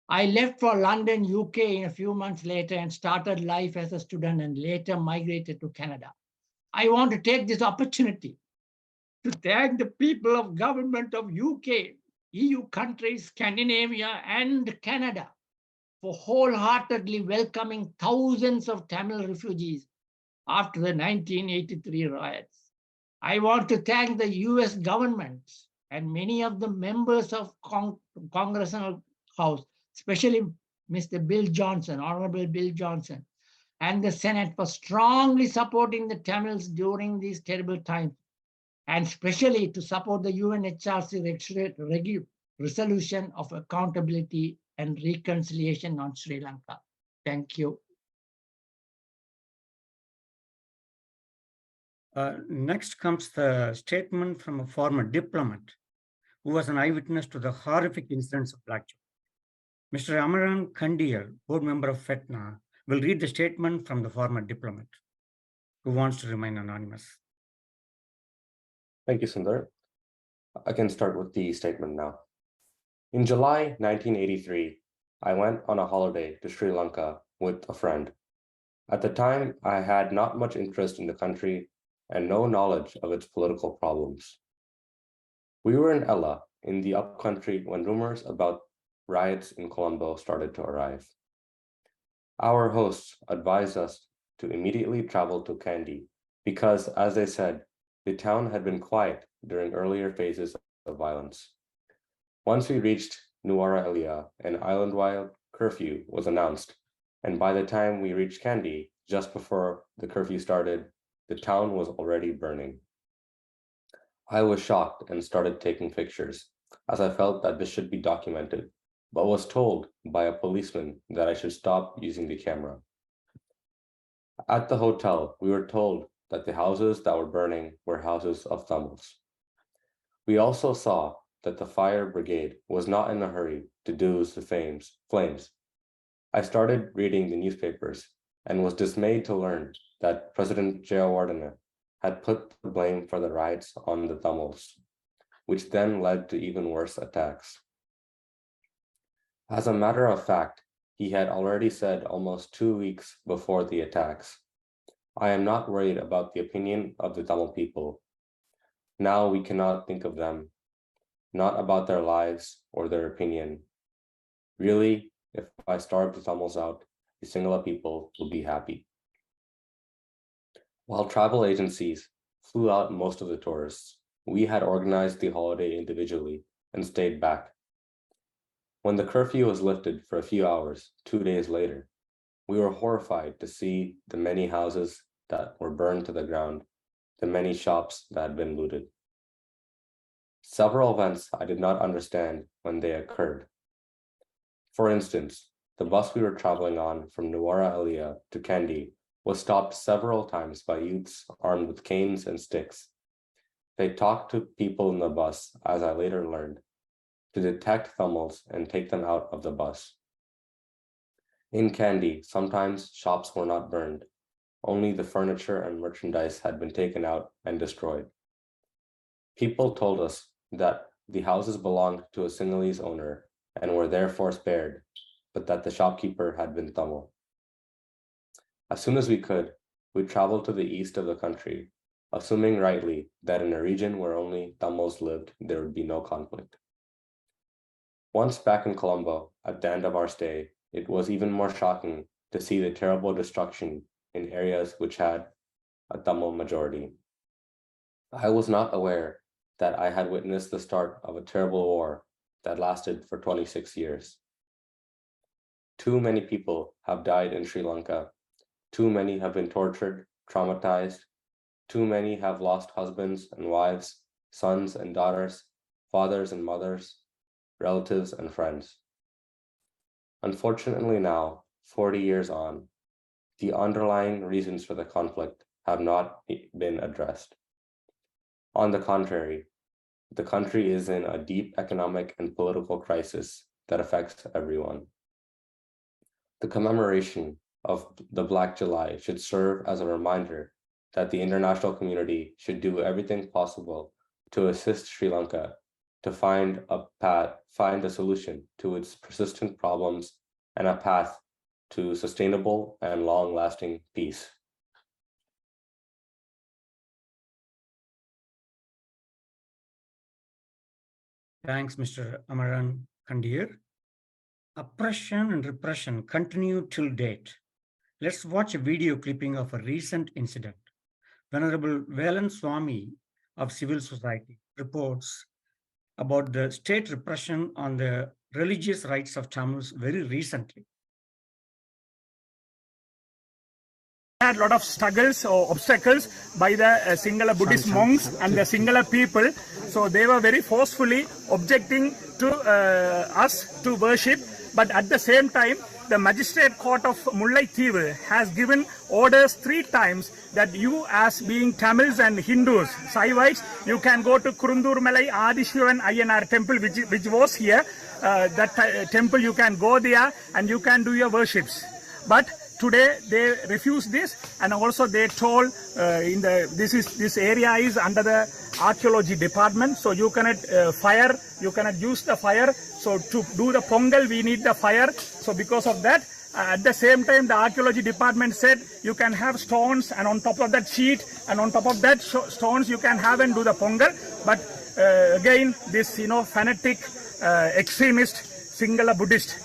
I left for London, UK in a few months later and started life as a student and later migrated to Canada. I want to take this opportunity to thank the people of government of UK, EU countries, Scandinavia, and Canada for wholeheartedly welcoming thousands of Tamil refugees after the 1983 riots. I want to thank the US government and many of the members of Congressional House, especially Mr. Bill Johnson, Honorable Bill Johnson, and the Senate for strongly supporting the Tamils during these terrible times, and especially to support the UNHRC resolution of accountability and reconciliation on Sri Lanka. Thank you. Next comes the statement from a former diplomat who was an eyewitness to the horrific incidents of Black Jews. Mr. Amaran Kandiyal, board member of FETNA, will read the statement from the former diplomat who wants to remain anonymous. Thank you, Sundar. I can start with the statement now. In July 1983, I went on a holiday to Sri Lanka with a friend. At the time, I had not much interest in the country and no knowledge of its political problems. We were in Ella, in the upcountry, when rumors about riots in Colombo started to arrive. Our hosts advised us to immediately travel to Kandy because, as they said, the town had been quiet during earlier phases of violence. Once we reached Nuwara Eliya, an island-wide curfew was announced, and by the time we reached Kandy, just before the curfew started, the town was already burning. I was shocked and started taking pictures, as I felt that this should be documented, but was told by a policeman that I should stop using the camera. At the hotel, we were told that the houses that were burning were houses of Tamils. We also saw that the fire brigade was not in a hurry to douse the flames. I started reading the newspapers and was dismayed to learn that President Jayawardena had put the blame for the riots on the Tamils, which then led to even worse attacks. As a matter of fact, he had already said almost 2 weeks before the attacks, "I am not worried about the opinion of the Tamil people. Now we cannot think of them, not about their lives or their opinion. Really, if I starve the Tamils out, the Sinhala people will be happy." While travel agencies flew out most of the tourists, we had organized the holiday individually and stayed back. When the curfew was lifted for a few hours, 2 days later, we were horrified to see the many houses that were burned to the ground, the many shops that had been looted. Several events I did not understand when they occurred. For instance, the bus we were traveling on from Nuwara Eliya to Kandy was stopped several times by youths armed with canes and sticks. They talked to people in the bus, as I later learned, to detect Tamils and take them out of the bus. In Kandy, sometimes shops were not burned. Only the furniture and merchandise had been taken out and destroyed. People told us that the houses belonged to a Sinhalese owner and were therefore spared, but that the shopkeeper had been Tamil. As soon as we could, we traveled to the east of the country, assuming rightly that in a region where only Tamils lived, there would be no conflict. Once back in Colombo, at the end of our stay, it was even more shocking to see the terrible destruction in areas which had a Tamil majority. I was not aware that I had witnessed the start of a terrible war that lasted for 26 years. Too many people have died in Sri Lanka. Too many have been tortured, traumatized. Too many have lost husbands and wives, sons and daughters, fathers and mothers, relatives and friends. Unfortunately now, 40 years on, the underlying reasons for the conflict have not been addressed. On the contrary, the country is in a deep economic and political crisis that affects everyone. The commemoration of the Black July should serve as a reminder that the international community should do everything possible to assist Sri Lanka to find a solution to its persistent problems and a path to sustainable and long-lasting peace. Thanks, Mr. Amaran Kandir. Oppression and repression continue till date. Let's watch a video clipping of a recent incident. Venerable Velan Swami of Civil Society reports about the state repression on the religious rights of Tamils very recently. Had a lot of struggles or obstacles by the Sinhala Buddhist monks and the Sinhala people. So they were very forcefully objecting to us to worship. But at the same time, the magistrate court of Mullaithivu has given orders 3 times that you, as being Tamils and Hindus, Saivites, you can go to Kurundur-Malai Adishivan Ayyanar temple, which was here. That temple, you can go there and you can do your worships. But today they refuse this, and also they told this area is under the archaeology department, so you cannot you cannot use the fire. So to do the pongal, we need the fire. So because of that, at the same time, the archaeology department said you can have stones, and on top of that sheet, and on top of that stones you can have and do the pongal. But again, this fanatic extremist Sinhala Buddhist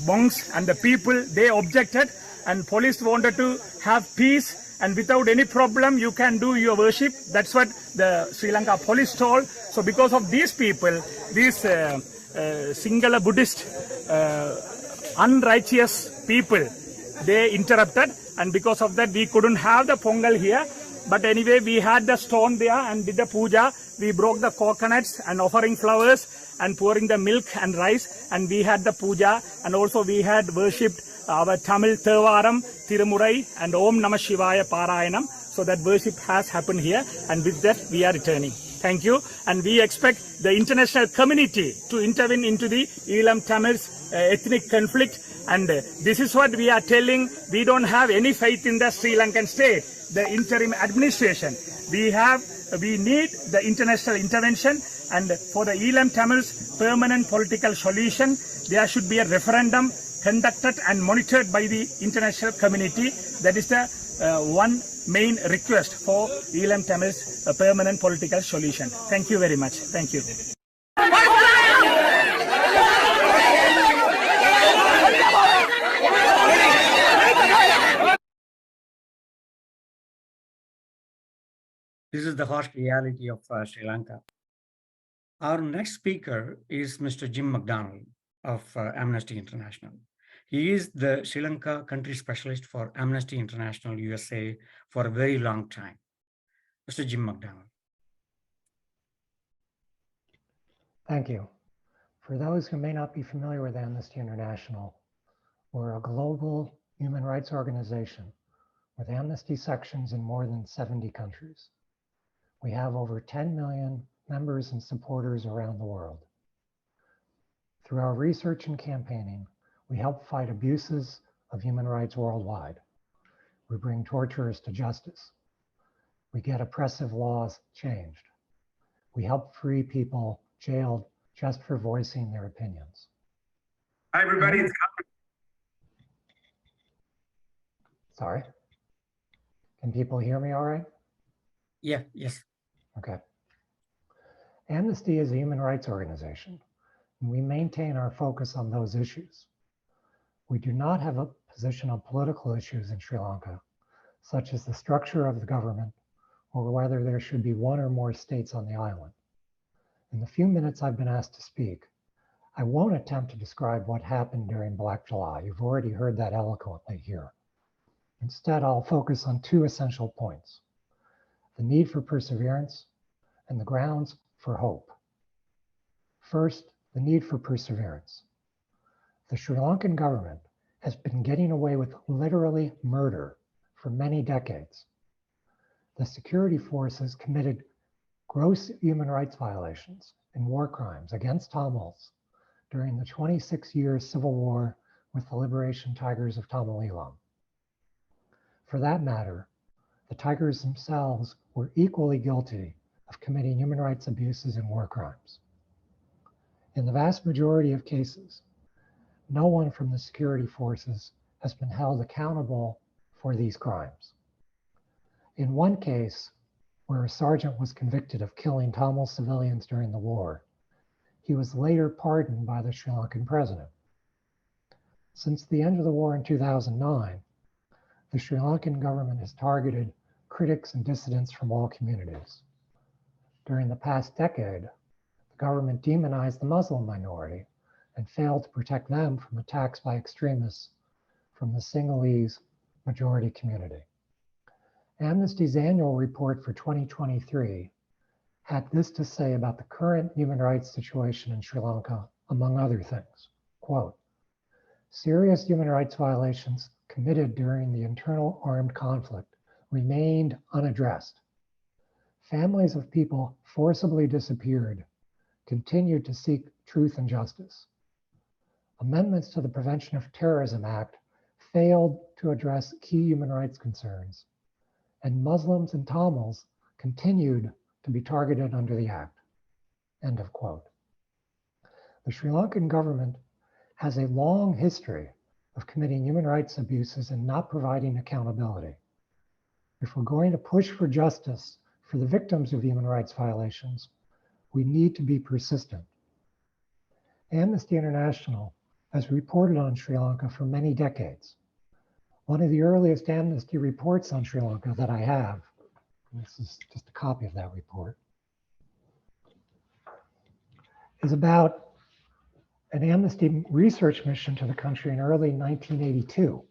monks and the people, they objected, and police wanted to have peace, and without any problem you can do your worship. That's what the Sri Lanka police told. So because of these people, these Sinhala Buddhist unrighteous people, they interrupted, and because of that we couldn't have the pongal here. But anyway, we had the stone there and did the puja. We broke the coconuts and offering flowers and pouring the milk and rice, and we had the puja, and also we had worshipped our Tamil Thevaram, Tirumurai and Om Namah Shivaya Parayanam. So that worship has happened here, and with that we are returning. Thank you, and we expect the international community to intervene into the Elam Tamils ethnic conflict, and this is what we are telling. We don't have any faith in the Sri Lankan state, the interim administration. We need the international intervention, and for the Elam Tamils permanent political solution, there should be a referendum conducted and monitored by the international community. That is the one main request for Elam Tamils permanent political solution. Thank you very much. Thank you. This is the harsh reality of Sri Lanka. Our next speaker is Mr. Jim McDonald of Amnesty International. He is the Sri Lanka country specialist for Amnesty International USA for a very long time. Mr. Jim McDonald. Thank you. For those who may not be familiar with Amnesty International, we're a global human rights organization with Amnesty sections in more than 70 countries. We have over 10 million members and supporters around the world. Through our research and campaigning, we help fight abuses of human rights worldwide. We bring torturers to justice. We get oppressive laws changed. We help free people jailed just for voicing their opinions. Hi, everybody. Sorry. Can people hear me all right? Yeah, yes. Okay. Amnesty is a human rights organization, and we maintain our focus on those issues. We do not have a position on political issues in Sri Lanka, such as the structure of the government or whether there should be one or more states on the island. In the few minutes I've been asked to speak, I won't attempt to describe what happened during Black July. You've already heard that eloquently here. Instead, I'll focus on two essential points: the need for perseverance and the grounds for hope. First, the need for perseverance. The Sri Lankan government has been getting away with literally murder for many decades. The security forces committed gross human rights violations and war crimes against Tamils during the 26-year civil war with the Liberation Tigers of Tamil Eelam. For that matter, the Tigers themselves were equally guilty of committing human rights abuses and war crimes. In the vast majority of cases, no one from the security forces has been held accountable for these crimes. In one case, where a sergeant was convicted of killing Tamil civilians during the war, he was later pardoned by the Sri Lankan president. Since the end of the war in 2009, the Sri Lankan government has targeted critics and dissidents from all communities. During the past decade, the government demonized the Muslim minority and failed to protect them from attacks by extremists from the Sinhalese majority community. Amnesty's annual report for 2023 had this to say about the current human rights situation in Sri Lanka, among other things. Quote, serious human rights violations committed during the internal armed conflict remained unaddressed. Families of people forcibly disappeared continued to seek truth and justice. Amendments to the Prevention of Terrorism Act failed to address key human rights concerns, and Muslims and Tamils continued to be targeted under the act. End of quote. The Sri Lankan government has a long history of committing human rights abuses and not providing accountability. If we're going to push for justice for the victims of human rights violations, we need to be persistent. Amnesty International has reported on Sri Lanka for many decades. One of the earliest Amnesty reports on Sri Lanka that I have, and this is just a copy of that report, is about an Amnesty research mission to the country in early 1982.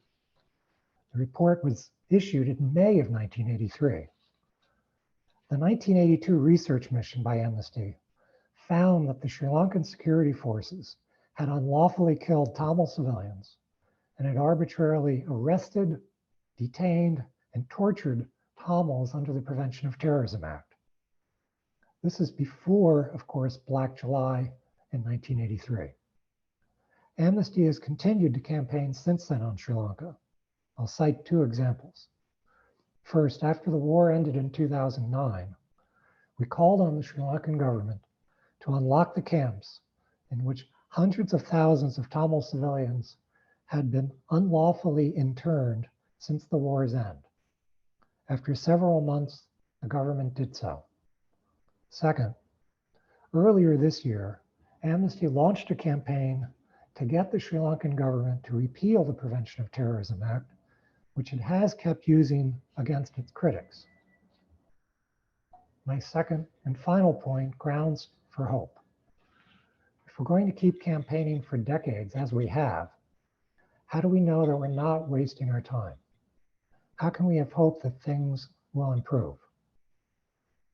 The report was issued in May of 1983. The 1982 research mission by Amnesty found that the Sri Lankan security forces had unlawfully killed Tamil civilians and had arbitrarily arrested, detained, and tortured Tamils under the Prevention of Terrorism Act. This is before, of course, Black July in 1983. Amnesty has continued to campaign since then on Sri Lanka. I'll cite two examples. First, after the war ended in 2009, we called on the Sri Lankan government to unlock the camps in which hundreds of thousands of Tamil civilians had been unlawfully interned since the war's end. After several months, the government did so. Second, earlier this year, Amnesty launched a campaign to get the Sri Lankan government to repeal the Prevention of Terrorism Act, which it has kept using against its critics. My second and final point, grounds for hope. If we're going to keep campaigning for decades, as we have, how do we know that we're not wasting our time? How can we have hope that things will improve?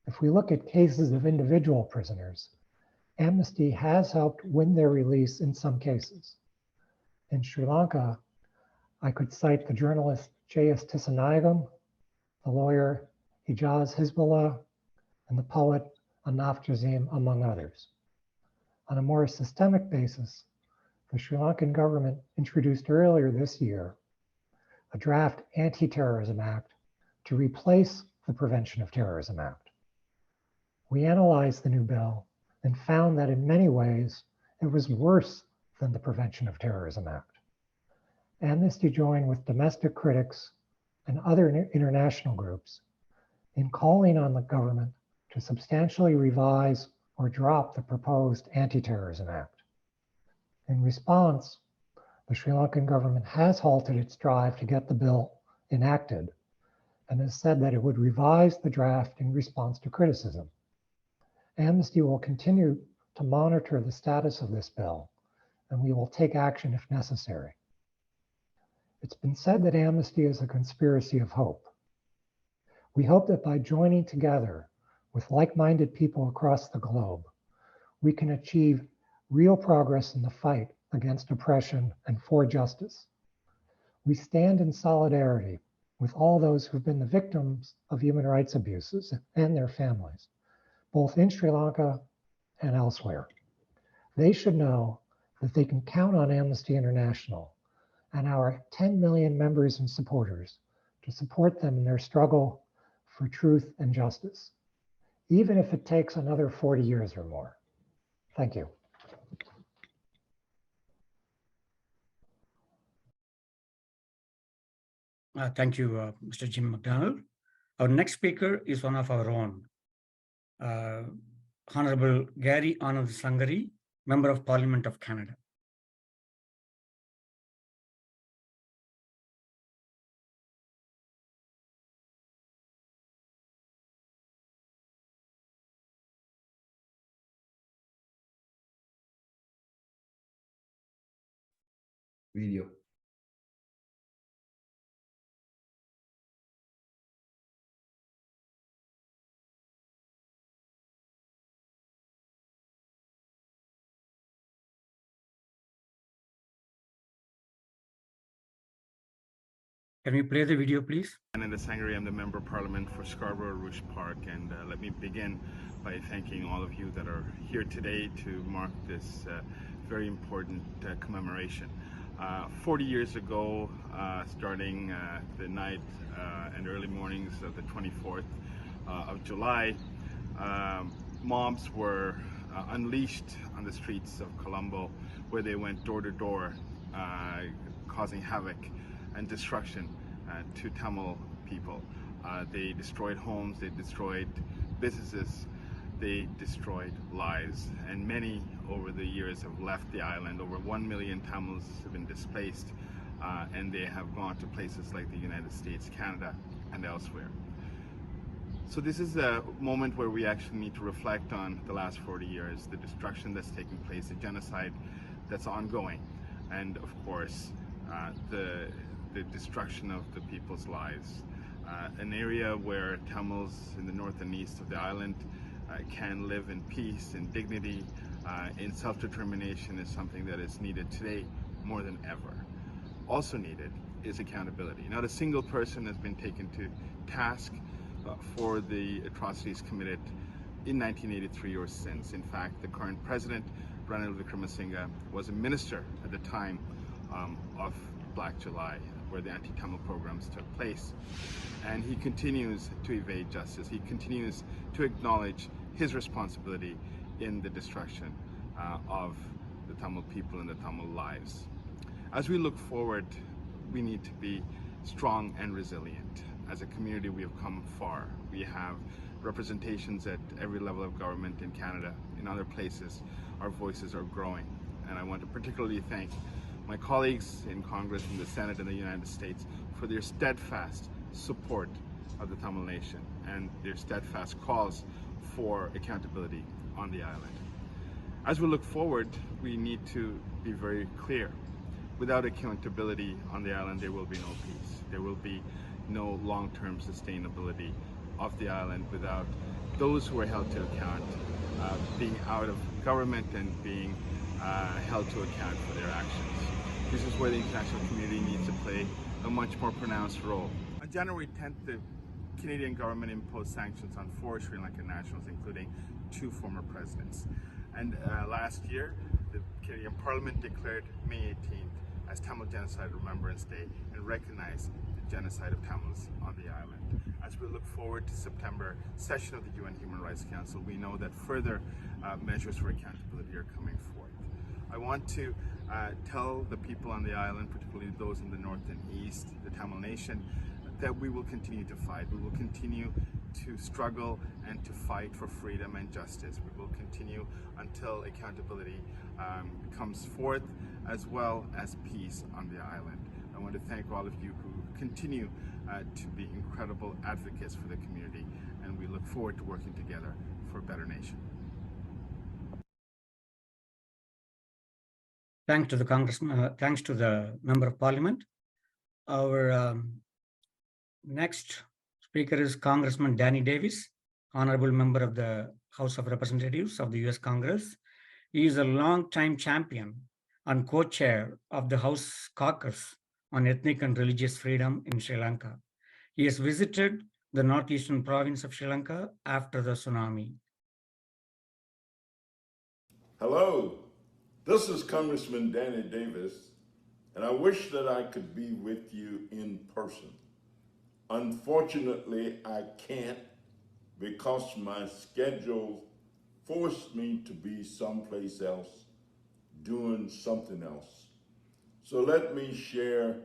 If we look at cases of individual prisoners, Amnesty has helped win their release in some cases. In Sri Lanka, I could cite the journalist J.S. Tissanayagam, the lawyer Ijaz Hizbullah, and the poet Anaf Jazim, among others. On a more systemic basis, the Sri Lankan government introduced earlier this year a draft Anti-Terrorism Act to replace the Prevention of Terrorism Act. We analyzed the new bill and found that in many ways it was worse than the Prevention of Terrorism Act. Amnesty joined with domestic critics and other international groups in calling on the government to substantially revise or drop the proposed Anti-Terrorism Act. In response, The Sri Lankan government has halted its drive to get the bill enacted and has said that it would revise the draft in response to criticism. Amnesty will continue to monitor the status of this bill, and we will take action if necessary. It's been said that Amnesty is a conspiracy of hope. We hope that by joining together with like-minded people across the globe, we can achieve real progress in the fight against oppression and for justice. We stand in solidarity with all those who've been the victims of human rights abuses and their families, both in Sri Lanka and elsewhere. They should know that they can count on Amnesty International and our 10 million members and supporters to support them in their struggle for truth and justice, even if it takes another 40 years or more. Thank you. Thank you, Mr. Jim McDonald. Our next speaker is one of our own, Honorable Gary Anand Sangari, Member of Parliament of Canada. Video. Can we play the video, please? Anand Sangari, I'm the Member of Parliament for Scarborough Rouge Park, and let me begin by thanking all of you that are here today to mark this very important commemoration. 40 years ago, starting the night and early mornings of the 24th of July, mobs were unleashed on the streets of Colombo, where they went door to door, causing havoc and destruction to Tamil people. They destroyed homes, they destroyed businesses, they destroyed lives, and many over the years have left the island. Over 1 million Tamils have been displaced, and they have gone to places like the United States, Canada, and elsewhere. So this is a moment where we actually need to reflect on the last 40 years, the destruction that's taking place, the genocide that's ongoing, and of course, the destruction of the people's lives. An area where Tamils in the north and east of the island can live in peace and dignity, in self-determination, is something that is needed today more than ever. Also needed is accountability. Not a single person has been taken to task for the atrocities committed in 1983 or since. In fact, the current president, Ranil Wickremesinghe, was a minister at the time of Black July, where the anti-Tamil programs took place. And he continues to evade justice. He continues to acknowledge his responsibility in the destruction of the Tamil people and the Tamil lives. As we look forward, we need to be strong and resilient. As a community, we have come far. We have representations at every level of government in Canada. In other places, our voices are growing. And I want to particularly thank my colleagues in Congress, in the Senate, and the United States for their steadfast support of the Tamil nation and their steadfast calls for accountability on the island. As we look forward, we need to be very clear. Without accountability on the island, there will be no peace. There will be no long-term sustainability of the island without those who are held to account being out of government and being held to account for their actions. This is where the international community needs to play a much more pronounced role. On January 10th, the Canadian government imposed sanctions on 4 Sri Lankan nationals, including 2 former presidents. And last year, the Canadian Parliament declared May 18th as Tamil Genocide Remembrance Day and recognized the genocide of Tamils on the island. As we look forward to September session of the UN Human Rights Council, we know that further measures for accountability are coming forth. I want to tell the people on the island, particularly those in the north and east, the Tamil nation, that we will continue to fight. We will continue to struggle and to fight for freedom and justice. We will continue until accountability comes forth, as well as peace on the island. I want to thank all of you who continue to be incredible advocates for the community, and we look forward to working together for a better nation. Thanks to the Congressman, thanks to the Member of Parliament. Our next speaker is Congressman Danny Davis, Honorable Member of the House of Representatives of the U.S. Congress. He is a long-time champion and co-chair of the House Caucus on Ethnic and Religious Freedom in Sri Lanka. He has visited the northeastern province of Sri Lanka after the tsunami. Hello, this is Congressman Danny Davis, and I wish that I could be with you in person. Unfortunately, I can't because my schedule forced me to be someplace else doing something else. So let me share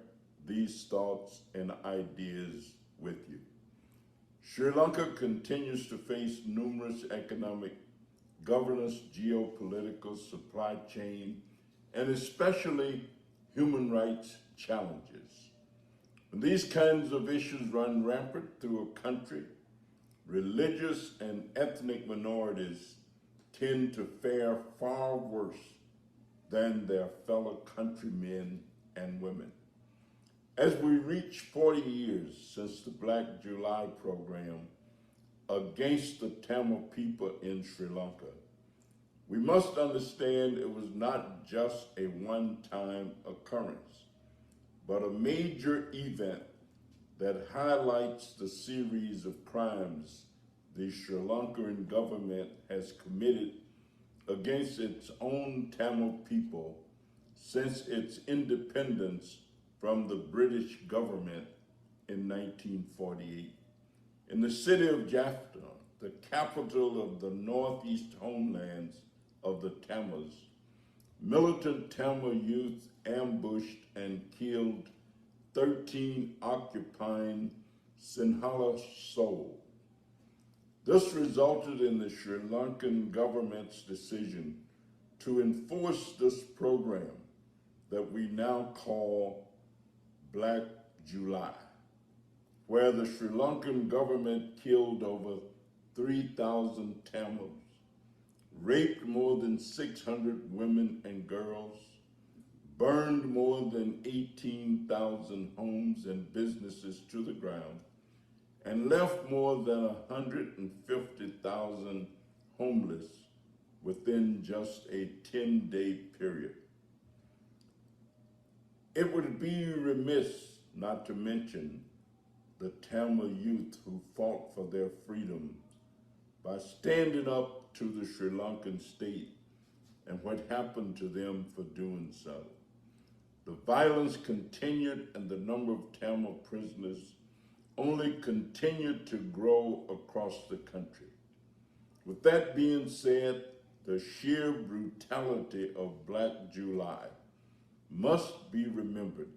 these thoughts and ideas with you. Sri Lanka continues to face numerous economic, governance, geopolitical, supply chain, and especially human rights challenges. When these kinds of issues run rampant through a country, religious and ethnic minorities tend to fare far worse than their fellow countrymen and women. As we reach 40 years since the Black July program against the Tamil people in Sri Lanka, we must understand it was not just a one-time occurrence, but a major event that highlights the series of crimes the Sri Lankan government has committed against its own Tamil people since its independence from the British government in 1948. In the city of Jaffna, the capital of the northeast homelands of the Tamils, militant Tamil youth ambushed and killed 13 occupying Sinhala souls. This resulted in the Sri Lankan government's decision to enforce this program that we now call Black July, where the Sri Lankan government killed over 3,000 Tamils, raped more than 600 women and girls, burned more than 18,000 homes and businesses to the ground, and left more than 150,000 homeless within just a 10-day period. It would be remiss not to mention the Tamil youth who fought for their freedom by standing up to the Sri Lankan state and what happened to them for doing so. The violence continued and the number of Tamil prisoners only continued to grow across the country. With that being said, the sheer brutality of Black July must be remembered,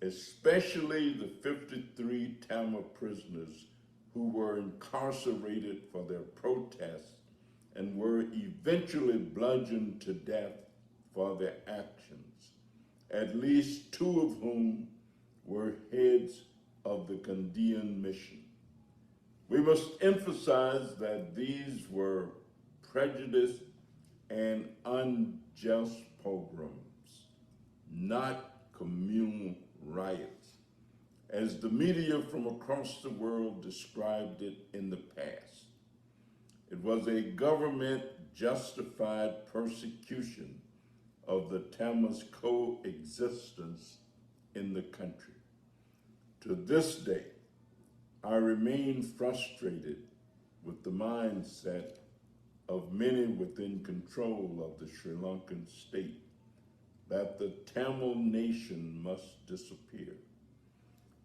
especially the 53 Tamil prisoners who were incarcerated for their protests and were eventually bludgeoned to death for their actions, at least 2 of whom were heads of the Kandyan mission. We must emphasize that these were prejudiced and unjust pogroms, not communal riots, as the media from across the world described it in the past. It was a government-justified persecution of the Tamils' coexistence in the country. To this day, I remain frustrated with the mindset of many within control of the Sri Lankan state that the Tamil nation must disappear.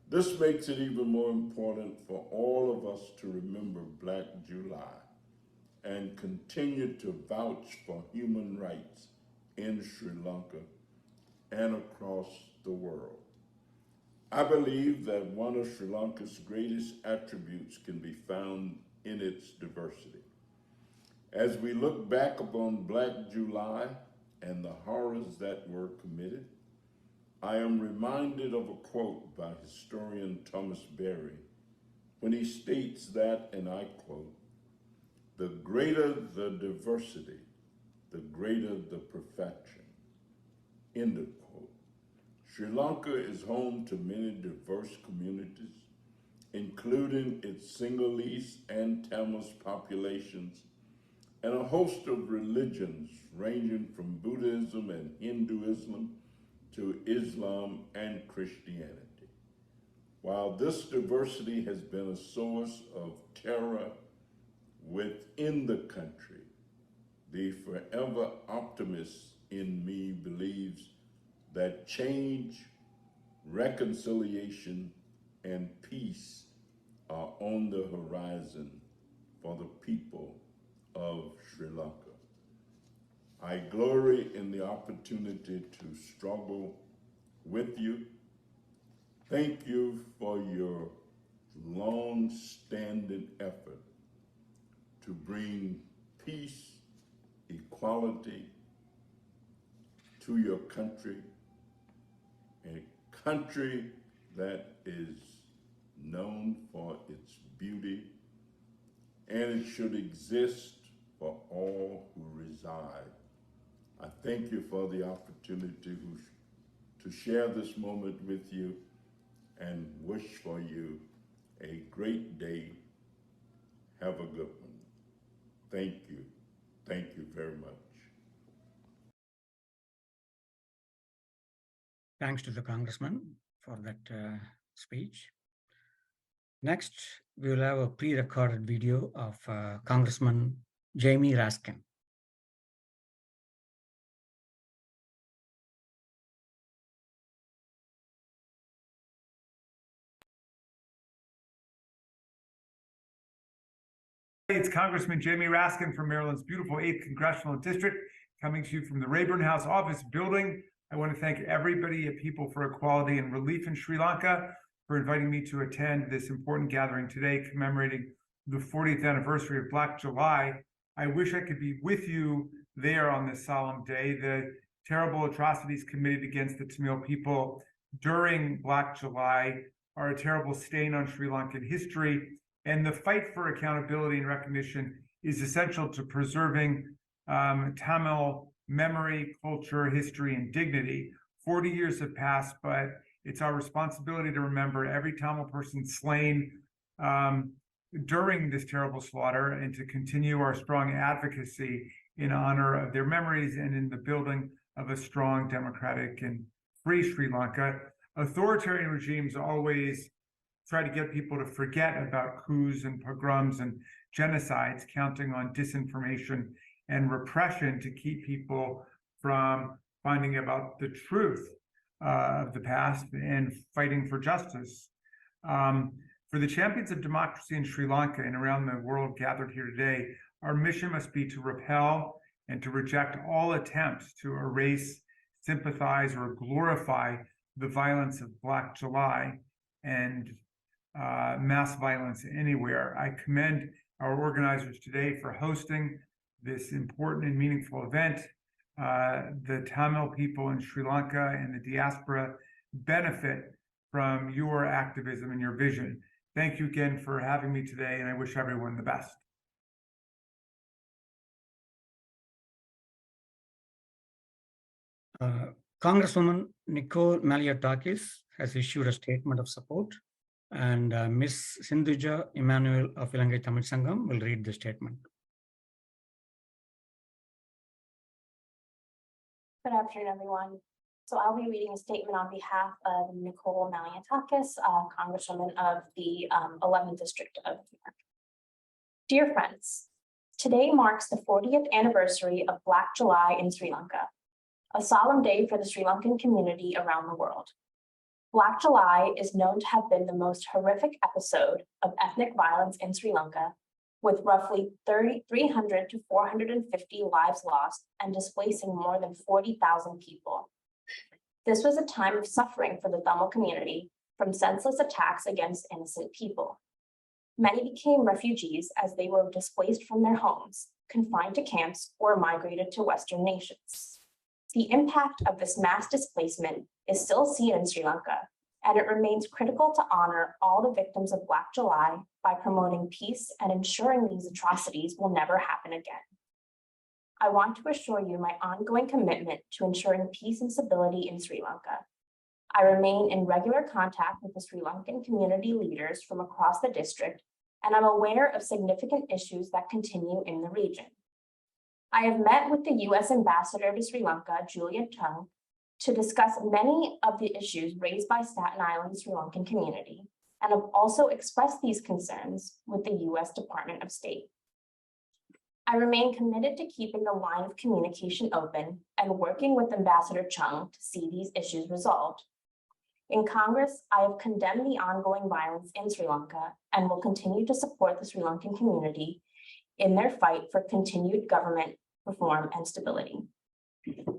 This makes it even more important for all of us to remember Black July and continue to vouch for human rights in Sri Lanka and across the world. I believe that one of Sri Lanka's greatest attributes can be found in its diversity. As we look back upon Black July and the horrors that were committed, I am reminded of a quote by historian Thomas Berry when he states that, and I quote, "The greater the diversity, the greater the perfection," end of quote. Sri Lanka is home to many diverse communities, including its Sinhalese and Tamil populations, and a host of religions ranging from Buddhism and Hinduism to Islam and Christianity. While this diversity has been a source of terror within the country, the forever optimist in me believes that change, reconciliation, and peace are on the horizon for the people of Sri Lanka. I glory in the opportunity to struggle with you. Thank you for your long-standing effort to bring peace, equality to your country, a country that is known for its beauty, and it should exist for all who reside. I thank you for the opportunity to share this moment with you and wish for you a great day. Have a good one. Thank you. Thank you very much. Thanks to the Congressman for that speech. Next, we will have a pre-recorded video of Congressman Jamie Raskin. It's Congressman Jamie Raskin from Maryland's beautiful 8th Congressional District, coming to you from the Rayburn House Office building. I want to thank everybody at People for Equality and Relief in Sri Lanka for inviting me to attend this important gathering today, commemorating the 40th anniversary of Black July. I wish I could be with you there on this solemn day. The terrible atrocities committed against the Tamil people during Black July are a terrible stain on Sri Lankan history. And the fight for accountability and recognition is essential to preserving Tamil memory, culture, history, and dignity. 40 years have passed, but it's our responsibility to remember every Tamil person slain during this terrible slaughter and to continue our strong advocacy in honor of their memories and in the building of a strong, democratic, and free Sri Lanka. Authoritarian regimes always try to get people to forget about coups and pogroms and genocides, counting on disinformation and repression to keep people from finding about the truth of the past and fighting for justice. For the champions of democracy in Sri Lanka and around the world gathered here today, our mission must be to repel and to reject all attempts to erase, sympathize, or glorify the violence of Black July and mass violence anywhere. I commend our organizers today for hosting this important and meaningful event. The Tamil people in Sri Lanka and the diaspora benefit from your activism and your vision. Thank you again for having me today, and I wish everyone the best. Congresswoman Nicole Malliotakis has issued a statement of support, and Ms. Sindhuja Emmanuel of Ilangai Tamil Sangam will read the statement. Good afternoon, everyone. So I'll be reading a statement on behalf of Nicole Malliotakis, Congresswoman of the 11th District of New York. Dear friends, today marks the 40th anniversary of Black July in Sri Lanka, a solemn day for the Sri Lankan community around the world. Black July is known to have been the most horrific episode of ethnic violence in Sri Lanka, with roughly 300 to 450 lives lost and displacing more than 40,000 people. This was a time of suffering for the Tamil community, from senseless attacks against innocent people. Many became refugees as they were displaced from their homes, confined to camps, or migrated to Western nations. The impact of this mass displacement is still seen in Sri Lanka, and it remains critical to honor all the victims of Black July by promoting peace and ensuring these atrocities will never happen again. I want to assure you my ongoing commitment to ensuring peace and stability in Sri Lanka. I remain in regular contact with the Sri Lankan community leaders from across the district, and I'm aware of significant issues that continue in the region. I have met with the U.S. Ambassador to Sri Lanka, Julia Tung, to discuss many of the issues raised by Staten Island Sri Lankan community, and have also expressed these concerns with the U.S. Department of State. I remain committed to keeping the line of communication open and working with Ambassador Chung to see these issues resolved. In Congress, I have condemned the ongoing violence in Sri Lanka and will continue to support the Sri Lankan community in their fight for continued government reform and stability.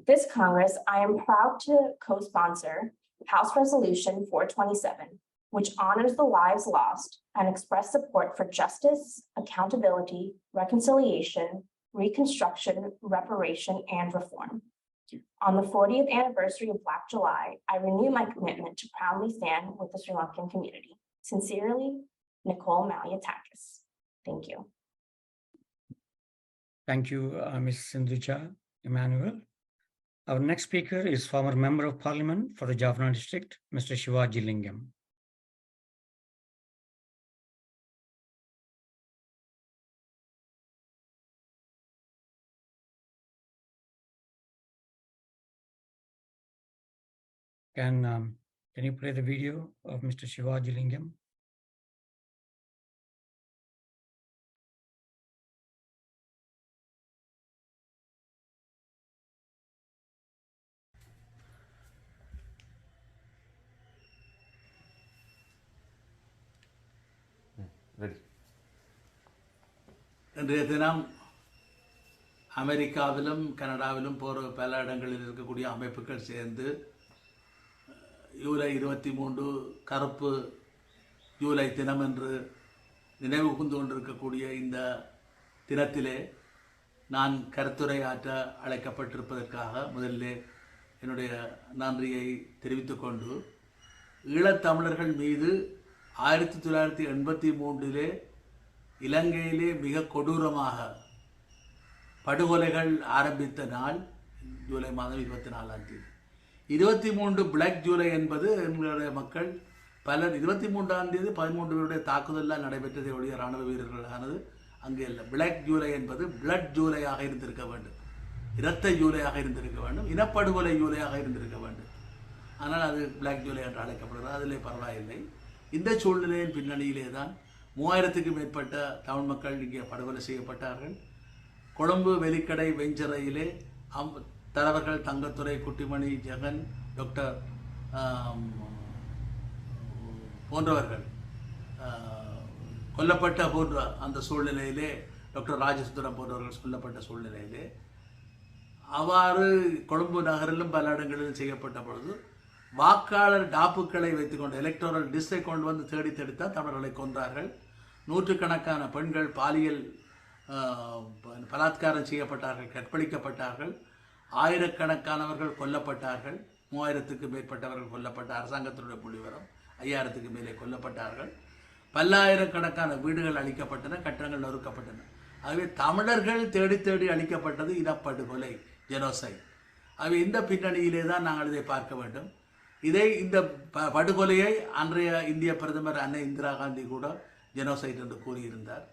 This Congress, I am proud to co-sponsor House Resolution 427, which honors the lives lost and express support for justice, accountability, reconciliation, reconstruction, reparation, and reform. On the 40th anniversary of Black July, I renew my commitment to proudly stand with the Sri Lankan community. Sincerely, Nicole Maliatakis. Thank you. Thank you, Ms. Sindhuja Emmanuel. Our next speaker is former Member of Parliament for the Jaffna District, Mr. Shivaji Lingam. Can you play the video of Mr. Shivaji Lingam? Ready. இன்றைய தினம் அமெரிக்காவிலும் கனடாவிலும் போகிற பல இடங்களில் இருக்கக்கூடிய அமைப்புகள் சேர்ந்து ஜூலை 23 கருப்பு ஜூலை தினம் என்று நினைவு கூர்ந்து கொண்டிருக்கக்கூடிய இந்த தினத்திலே நான் கருத்துரையாற்ற அழைக்கப்பட்டிருப்பதற்காக முதலிலே என்னுடைய நன்றியை தெரிவித்துக்கொண்டு ஈழத்தமிழர்கள் மீது 1983 இலங்கையிலே மிக கொடூரமாக படுகொலைகள் ஆரம்பித்த நாள் ஜூலை மாதம் 24ஆம் தேதி. 23 பிளாக் ஜூலை என்பது எங்களுடைய மக்கள் பலர் 23ஆம் தேதி 13 பேருடைய தாக்குதலால் நடைபெற்றதை ஒழிய இராணுவ வீரர்களானது அங்கே இல்லை. பிளாக் ஜூலை என்பது பிளட் ஜூலையாக இருந்திருக்க வேண்டும், இரத்த ஜூலையாக இருந்திருக்க வேண்டும், இனப்படுகொலை ஜூலையாக இருந்திருக்க வேண்டும். ஆனால் அது பிளாக் ஜூலை என்று அழைக்கப்படுகிறது. அதிலே பரவாயில்லை. இந்த சூழ்நிலையின் பின்னணியிலே தான் 3000க்கும் மேற்பட்ட தமிழ் மக்கள் இங்கே படுகொலை செய்யப்பட்டார்கள். கொழும்பு வெலிக்கடை வெஞ்சரையிலே தலைவர்கள் தங்கத்துறை, குட்டிமணி, ஜெகன், டாக்டர் போன்றவர்கள் கொல்லப்பட்ட போன்ற அந்த சூழ்நிலையிலே, டாக்டர் ராஜசுந்தரம் போன்றவர்கள் கொல்லப்பட்ட சூழ்நிலையிலே, அவ்வாறு கொழும்பு நகரிலும் பல இடங்களிலும் செய்யப்பட்ட பொழுது வாக்காளர் டாப்புக்களை வைத்துக்கொண்டு எலக்டோரல் டிஸ்ஸை கொண்டு வந்து தேடி தேடித்தான் தமிழர்களை கொன்றார்கள். நூற்றுக்கணக்கான பெண்கள் பாலியல் பலாத்காரம் செய்யப்பட்டார்கள், கற்பழிக்கப்பட்டார்கள். ஆயிரக்கணக்கானவர்கள் கொல்லப்பட்டார்கள். 3000க்கும் மேற்பட்டவர்கள் கொல்லப்பட்ட அரசாங்கத்தினுடைய புள்ளிவரம் 5000க்கு மேலே கொல்லப்பட்டார்கள். பல்லாயிரக்கணக்கான வீடுகள் அழிக்கப்பட்டன, கட்டடங்கள் நொறுக்கப்பட்டன. ஆகவே தமிழர்கள் தேடி தேடி அழிக்கப்பட்டது இனப்படுகொலை, ஜெனோசைட். ஆகவே இந்த பின்னணியிலே தான் நாங்கள் இதை பார்க்க வேண்டும். இந்த படுகொலையை அன்றைய இந்திய பிரதமர் அன்னை இந்திரா காந்தி கூட ஜெனோசைட் என்று கூறியிருந்தார்.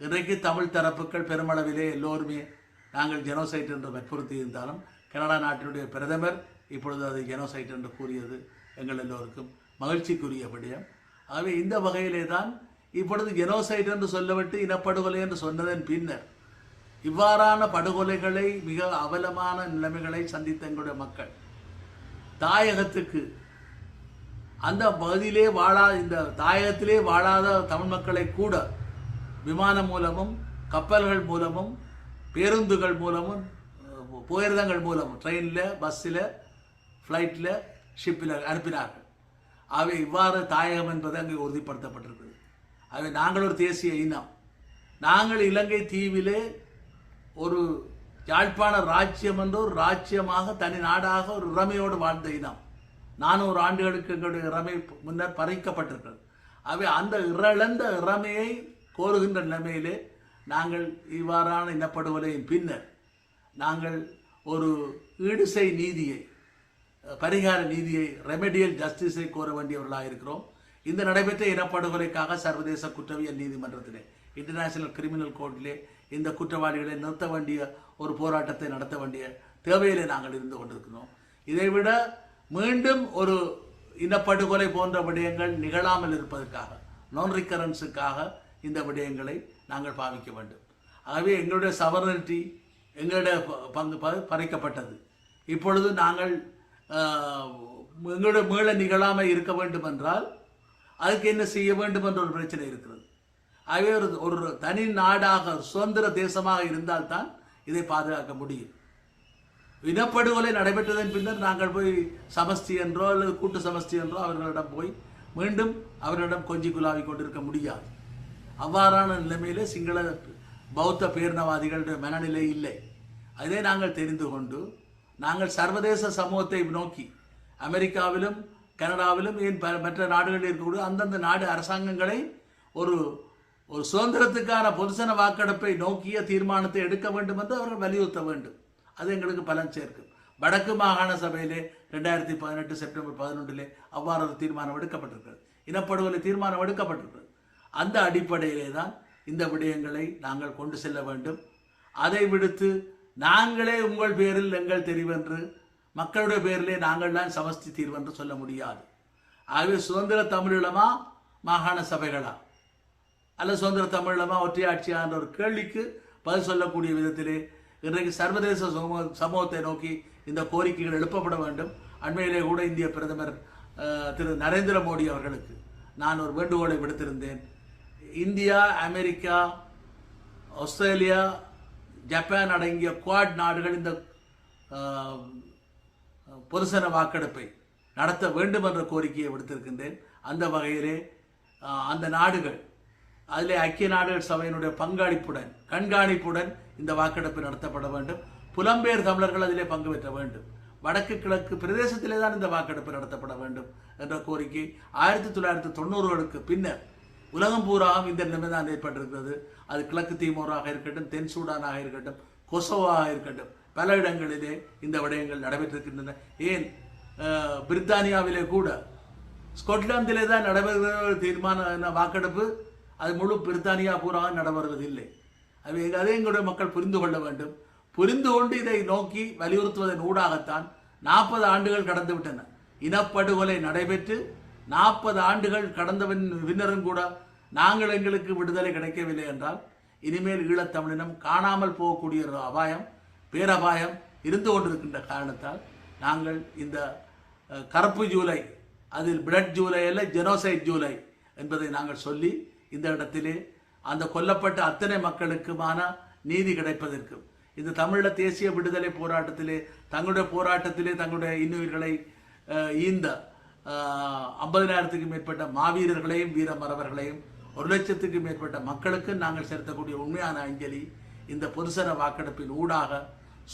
இன்றைக்கு தமிழ் தரப்புகள் பெருமளவிலே எல்லோருமே நாங்கள் ஜெனோசைட் என்று வற்புறுத்தி இருந்தாலும் கனடா நாட்டினுடைய பிரதமர் இப்பொழுது அது ஜெனோசைட் என்று கூறியது எங்கள் எல்லோருக்கும் மகிழ்ச்சிக்குரிய விடயம். ஆகவே இந்த வகையிலே தான் இப்பொழுது ஜெனோசைட் என்று சொல்லவிட்டு இனப்படுகொலை என்று சொன்னதன் பின்னர் இவ்வாறான படுகொலைகளை, மிக அவலமான நிலைமைகளை சந்தித்த எங்களுடைய மக்கள் தாயகத்துக்கு, அந்த பகுதியிலே இந்த தாயகத்திலே வாழாத தமிழ் மக்களை கூட விமானம் மூலமும், கப்பல்கள் மூலமும், பேருந்துகள் மூலமும், போயிருந்தங்கள் மூலமும், ட்ரெயினில், பஸ்ஸில், ஃப்ளைட்டில், ஷிப்பில் அனுப்பினார்கள். அவை இவ்வாறு தாயகம் என்பது அங்கே உறுதிப்படுத்தப்பட்டிருக்கிறது. அவை நாங்கள் ஒரு தேசிய இனம். நாங்கள் இலங்கை தீவிலே ஒரு யாழ்ப்பாண ராஜ்யம் என்ற ஒரு ராஜ்யமாக தனி நாடாக ஒரு இறமையோடு வாழ்ந்த இனம். 400 ஆண்டுகளுக்கு எங்களுடைய இறமை முன்னர் பறிக்கப்பட்டிருக்கிறது. அவை அந்த இழந்த இறமையை கோருகின்ற நிலைமையிலே நாங்கள் இவ்வாறான இனப்படுகொலையின் பின்னர் நாங்கள் ஒரு ஈடுசை நீதியை, பரிகார நீதியை, ரெமெடியல் ஜஸ்டிஸை கோர வேண்டியவர்களாக இருக்கிறோம். இந்த நடைபெற்ற இனப்படுகொலைக்காக சர்வதேச குற்றவியல் நீதிமன்றத்திலே, இன்டர்நேஷனல் கிரிமினல் கோர்ட்டிலே இந்த குற்றவாளிகளை நிறுத்த வேண்டிய ஒரு போராட்டத்தை நடத்த வேண்டிய தேவையிலே நாங்கள் இருந்து கொண்டிருக்கிறோம். இதைவிட மீண்டும் ஒரு இனப்படுகொலை போன்ற விடயங்கள் நிகழாமல் இருப்பதற்காக, நான் ரிகரன்ஸுக்காக இந்த விடயங்களை நாங்கள் பாவிக்க வேண்டும். ஆகவே எங்களுடைய சவரனிட்டி, எங்களுடைய பங்கு பறிக்கப்பட்டது. இப்பொழுது நாங்கள் எங்களுடைய மீள நிகழாமல் இருக்க வேண்டும் என்றால் அதுக்கு என்ன செய்ய வேண்டும் என்ற ஒரு பிரச்சனை இருக்கிறது. ஆகவே ஒரு தனி நாடாக, சுதந்திர தேசமாக இருந்தால்தான் இதை பாதுகாக்க முடியும். இனப்படுகொலை நடைபெற்றதன் பின்னர் நாங்கள் போய் சமஸ்தி என்றோ அல்லது கூட்டு சமஸ்தி என்றோ அவர்களிடம் போய் மீண்டும் அவர்களிடம் கொஞ்சி குலாவி கொண்டிருக்க முடியாது. அவ்வாறான நிலைமையிலே சிங்கள பௌத்த பேரினவாதிகளுடைய மனநிலை இல்லை. அதை நாங்கள் தெரிந்து கொண்டு நாங்கள் சர்வதேச சமூகத்தை நோக்கி, அமெரிக்காவிலும் கனடாவிலும் ஏன் மற்ற நாடுகளில் இருக்கக்கூடிய அந்தந்த நாடு அரசாங்கங்களை ஒரு சுதந்திரத்துக்கான பொதுசன வாக்கெடுப்பை நோக்கிய தீர்மானத்தை எடுக்க வேண்டும் என்று அவர்கள் வலியுறுத்த வேண்டும். அது எங்களுக்கு பலன் சேர்க்கும். வடக்கு மாகாண சபையிலே 2018 செப்டம்பர் 11 அவ்வாறு ஒரு தீர்மானம் எடுக்கப்பட்டிருக்கிறது. இனப்படுகொலை தீர்மானம் எடுக்கப்பட்டிருக்கிறது. அந்த அடிப்படையிலே தான் இந்த விடயங்களை நாங்கள் கொண்டு செல்ல வேண்டும். அதை விடுத்து நாங்களே உங்கள் பேரில் எங்கள் தெரிவென்று, மக்களுடைய பேரிலே நாங்கள் தான் சமஸ்தி தீர்வென்று சொல்ல முடியாது. ஆகவே சுதந்திர தமிழீழமா மாகாண சபைகளா அல்லது சுதந்திர தமிழீழமா ஒற்றையாட்சியா என்ற ஒரு கேள்விக்கு பதில் சொல்லக்கூடிய விதத்திலே இன்றைக்கு சர்வதேச சமூகத்தை நோக்கி இந்த கோரிக்கைகள் எழுப்பப்பட வேண்டும். அண்மையிலே கூட இந்திய பிரதமர் திரு நரேந்திர மோடி அவர்களுக்கு நான் ஒரு வேண்டுகோளை விடுத்திருந்தேன். இந்தியா, அமெரிக்கா, ஆஸ்திரேலியா, ஜப்பான் அடங்கிய குவாட் நாடுகள் இந்த பொதுசன வாக்கெடுப்பை நடத்த வேண்டும் என்ற கோரிக்கையை விடுத்திருக்கின்றேன். அந்த வகையிலே அந்த நாடுகள், அதிலே ஐக்கிய நாடுகள் சபையினுடைய பங்களிப்புடன், கண்காணிப்புடன் இந்த வாக்கெடுப்பு நடத்தப்பட வேண்டும். புலம்பெயர் தமிழர்கள் அதிலே பங்கு பெற்ற வேண்டும். வடக்கு கிழக்கு பிரதேசத்திலே தான் இந்த வாக்கெடுப்பு நடத்தப்பட வேண்டும் என்ற கோரிக்கை 1990களுக்கு பின்னர் உலகம் பூராவும் இந்த நிலைமை தான் ஏற்பட்டிருக்கிறது. அது கிழக்கு தீமோராக இருக்கட்டும், தென் சூடானாக இருக்கட்டும், கொசோவாக இருக்கட்டும், பல இடங்களிலே இந்த விடயங்கள் நடைபெற்றிருக்கின்றன. ஏன் பிரித்தானியாவிலே கூட, ஸ்கொட்லாந்திலே தான் நடைபெறுகிற தீர்மான வாக்கெடுப்பு, அது முழு பிரித்தானியா பூராக நடைபெறுவதில்லை. அதை எங்களுடைய மக்கள் புரிந்து கொள்ள வேண்டும். புரிந்து கொண்டு இதை நோக்கி வலியுறுத்துவதன் ஊடாகத்தான் 40 ஆண்டுகள் கடந்து விட்டன. இனப்படுகொலை நடைபெற்று 40 ஆண்டுகள் கடந்த பின்னரும் கூட நாங்கள் எங்களுக்கு விடுதலை கிடைக்கவில்லை என்றால் இனிமேல் ஈழத்தமிழினம் காணாமல் போகக்கூடிய ஒரு அபாயம், பேரபாயம் இருந்து கொண்டிருக்கின்ற காரணத்தால் நாங்கள் இந்த கருப்பு ஜூலை, அதில் பிளட் ஜூலை அல்ல, ஜெனோசைட் ஜூலை என்பதை நாங்கள் சொல்லி இந்த இடத்திலே அந்த கொல்லப்பட்ட அத்தனை மக்களுக்குமான நீதி கிடைப்பதற்கும், இந்த தமிழீழ தேசிய விடுதலை போராட்டத்திலே தங்களுடைய இன்னுயிர்களை ஈந்த 50,000க்கும் மேற்பட்ட மாவீரர்களையும் வீரமறவர்களையும் 1,00,000க்கும் மேற்பட்ட மக்களுக்கு நாங்கள் செலுத்தக்கூடிய உண்மையான அஞ்சலி இந்த பொதுசன வாக்கெடுப்பின் ஊடாக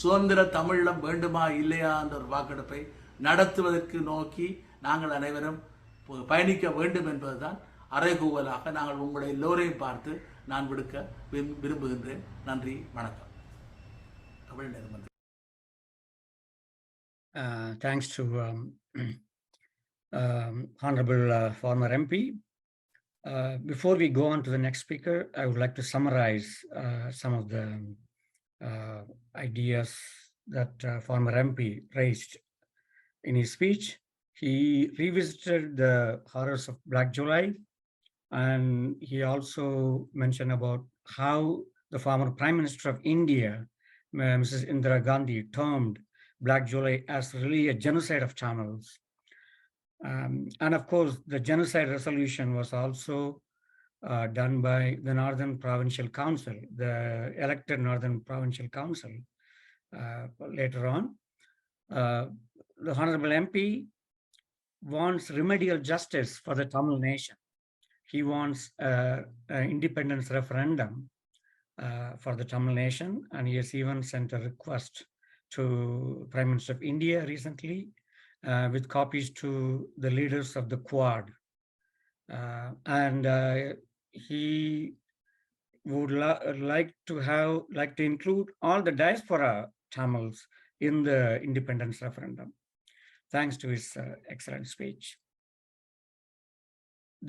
சுதந்திர தமிழீழம் வேண்டுமா இல்லையா என்ற ஒரு வாக்கெடுப்பை நடத்துவதற்கு நோக்கி நாங்கள் அனைவரும் பயணிக்க வேண்டும் என்பதுதான் அறைகூவலாக நாங்கள் உங்களை எல்லோரையும் பார்த்து நான் விடுக்க விரும்புகின்றேன். நன்றி, வணக்கம். Thanks to Honorable former MP. Before we go on to the next speaker, I would like to summarize some of the ideas that former MP raised in his speech. He revisited the horrors of Black July, and he also mentioned about how the former Prime Minister of India, Mrs. Indira Gandhi, termed Black July as really a genocide of Tamils. And of course, the genocide resolution was also done by the Northern Provincial Council, the elected Northern Provincial Council later on. The Honorable MP wants remedial justice for the Tamil nation. He wants an independence referendum for the Tamil nation, and he has even sent a request to Prime Minister of India recently with copies to the leaders of the Quad. He would like to include all the diaspora Tamils in the independence referendum, thanks to his excellent speech.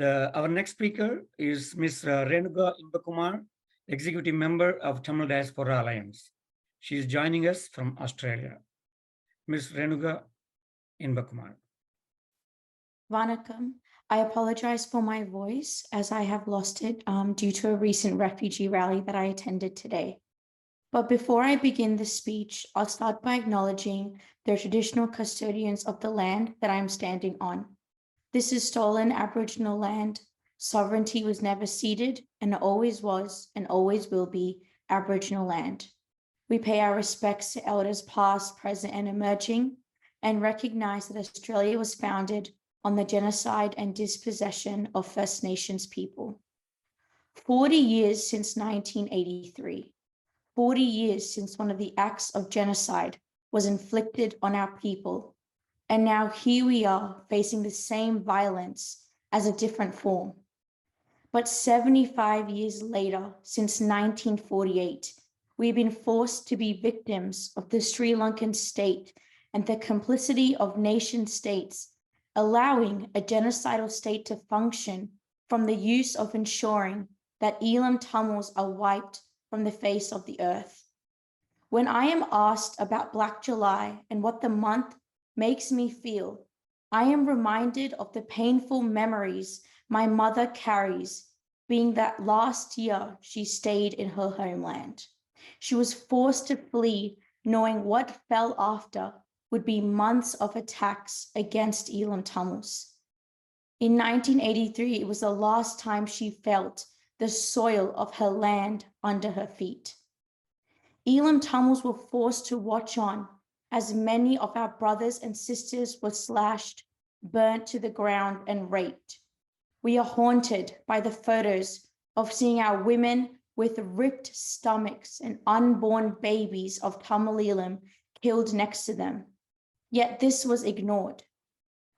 Our next speaker is Ms. Renuga Imbakumar, Executive Member of Tamil Diaspora Alliance. She is joining us from Australia. Ms. Renuga Imbakumar. Vanakkam. I apologize for my voice as I have lost it due to a recent refugee rally that I attended today. But before I begin the speech, I'll start by acknowledging the traditional custodians of the land that I'm standing on. This is stolen Aboriginal land. Sovereignty was never ceded and always was and always will be Aboriginal land. We pay our respects to elders past, present, and emerging, and recognize that Australia was founded on the genocide and dispossession of First Nations people. 40 years since 1983, 40 years since one of the acts of genocide was inflicted on our people. And now here we are facing the same violence as a different form. But 75 years later, since 1948, we've been forced to be victims of the Sri Lankan state and the complicity of nation states, allowing a genocidal state to function from the use of ensuring that Elam Tamils are wiped from the face of the earth. When I am asked about Black July and what the month makes me feel, I am reminded of the painful memories my mother carries, being that last year she stayed in her homeland. She was forced to flee, knowing what fell after would be months of attacks against Elam Tamils. In 1983, it was the last time she felt the soil of her land under her feet. Elam Tamils were forced to watch on as many of our brothers and sisters were slashed, burnt to the ground, and raped. We are haunted by the photos of seeing our women with ripped stomachs and unborn babies of Tamil Elam killed next to them. Yet this was ignored.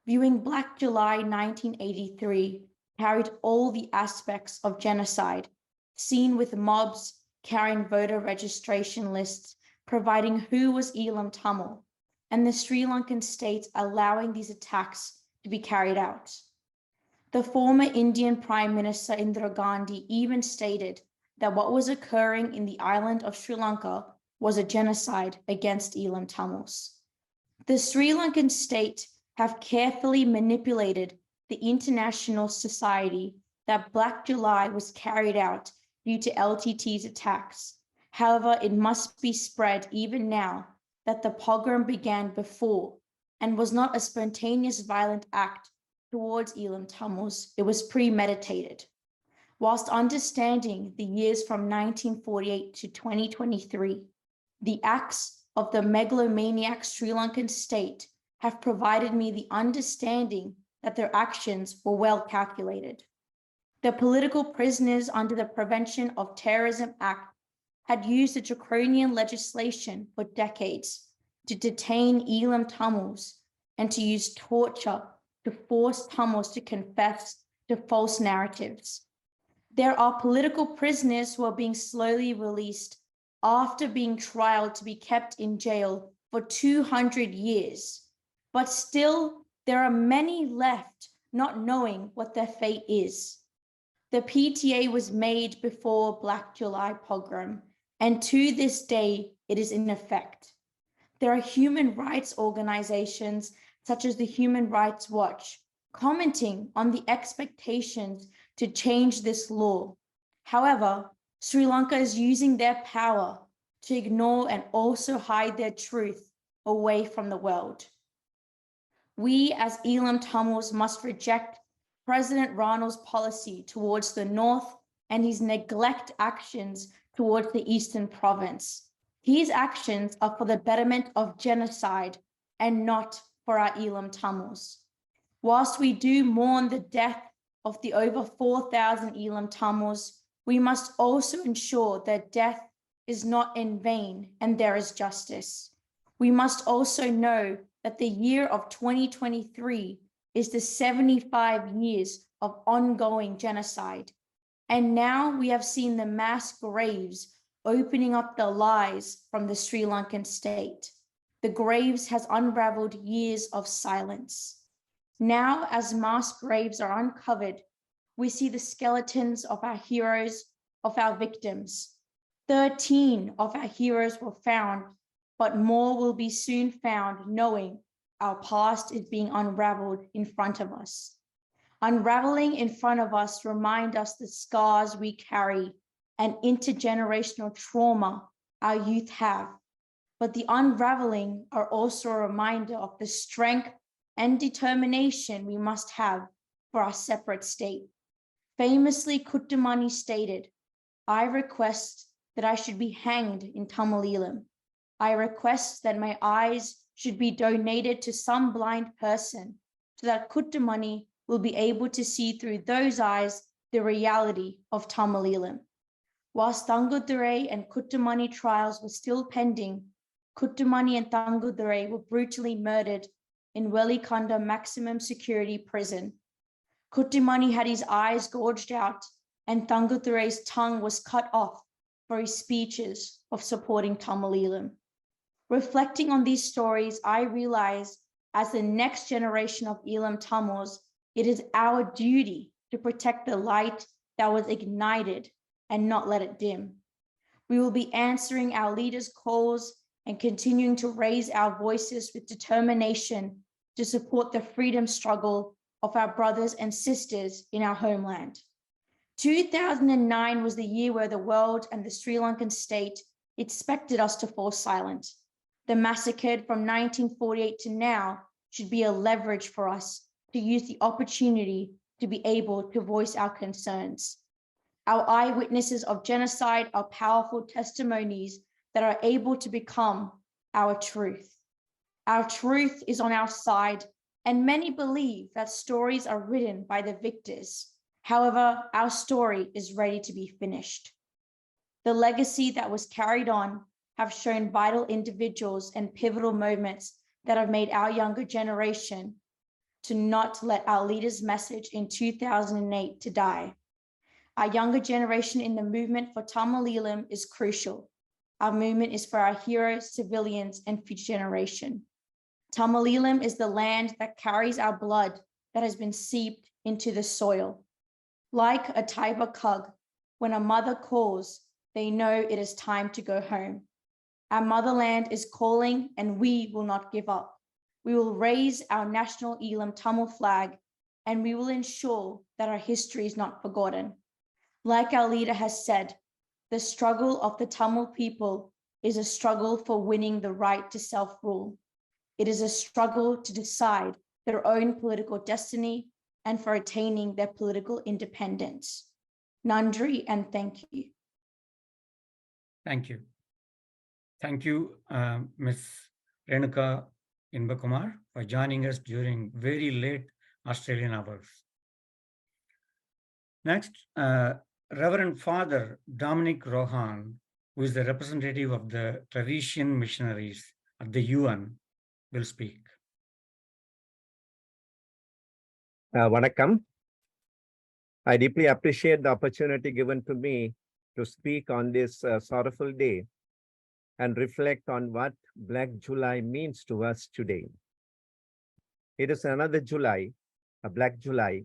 Viewing Black July 1983 carried all the aspects of genocide, seen with mobs carrying voter registration lists, providing who was Elam Tamil, and the Sri Lankan state allowing these attacks to be carried out. The former Indian Prime Minister Indira Gandhi even stated that what was occurring in the island of Sri Lanka was a genocide against Elam Tamils. The Sri Lankan state have carefully manipulated the international society that Black July was carried out due to LTT's attacks. However, it must be spread even now that the pogrom began before and was not a spontaneous violent act towards Elam Tamils. It was premeditated. Whilst understanding the years from 1948 to 2023, the acts of the megalomaniac Sri Lankan state have provided me the understanding that their actions were well calculated. The political prisoners under the Prevention of Terrorism Act had used the draconian legislation for decades to detain Elam Tamils and to use torture to force Tamils to confess to false narratives. There are political prisoners who are being slowly released after being trialed to be kept in jail for 200 years. But still, there are many left not knowing what their fate is. The PTA was made before Black July pogrom, and to this day, it is in effect. There are human rights organizations such as the Human Rights Watch commenting on the expectations to change this law. However, Sri Lanka is using their power to ignore and also hide their truth away from the world. We as Elam Tamils must reject President Ranil's policy towards the north and his neglect actions towards the eastern province. His actions are for the betterment of genocide and not for our Elam Tamils. Whilst we do mourn the death of the over 4,000 Elam Tamils, we must also ensure that death is not in vain and there is justice. We must also know that the year of 2023 is the 75 years of ongoing genocide. And now we have seen the mass graves opening up the lies from the Sri Lankan state. The graves has unraveled years of silence. Now, as mass graves are uncovered, we see the skeletons of our heroes, of our victims. 13 of our heroes were found, but more will be soon found, knowing our past is being unraveled in front of us. Unraveling in front of us remind us the scars we carry and intergenerational trauma our youth have. But the unraveling are also a reminder of the strength and determination we must have for our separate state. Famously, Kuttumani stated, "I request that I should be hanged in Tamil Elam. I request that my eyes should be donated to some blind person so that Kuttumani will be able to see through those eyes the reality of Tamil Elam." Whilst Thangudurai and Kuttumani trials were still pending, Kuttumani and Thangudurai were brutally murdered in Welikanda maximum security prison. Kuttumani had his eyes gouged out and Thangudurai's tongue was cut off for his speeches of supporting Tamil Elam. Reflecting on these stories, I realize as the next generation of Elam Tamils, it is our duty to protect the light that was ignited and not let it dim. We will be answering our leaders' calls and continuing to raise our voices with determination to support the freedom struggle of our brothers and sisters in our homeland. 2009 was the year where the world and the Sri Lankan state expected us to fall silent. The massacre from 1948 to now should be a leverage for us to use the opportunity to be able to voice our concerns. Our eyewitnesses of genocide are powerful testimonies that are able to become our truth. Our truth is on our side, and many believe that stories are written by the victors. However, our story is ready to be finished. The legacy that was carried on have shown vital individuals and pivotal moments that have made our younger generation to not let our leaders' message in 2008 to die. Our younger generation in the movement for Tamil Elam is crucial. Our movement is for our heroes, civilians, and future generation. Tamil Elam is the land that carries our blood that has been seeped into the soil. Like a Tiber cug, when a mother calls, they know it is time to go home. Our motherland is calling and we will not give up. We will raise our national Elam Tamil flag and we will ensure that our history is not forgotten. Like our leader has said, the struggle of the Tamil people is a struggle for winning the right to self-rule. It is a struggle to decide their own political destiny and for attaining their political independence. Nandri and thank you. Thank you. Thank you, Ms. Renuka Inbakumar, for joining us during very late Australian hours. Next, Reverend Father Dominic Rohan, who is the representative of the Claretian missionaries at the UN, will speak. Vanakkam. I deeply appreciate the opportunity given to me to speak on this sorrowful day and reflect on what Black July means to us today. It is another July, a Black July.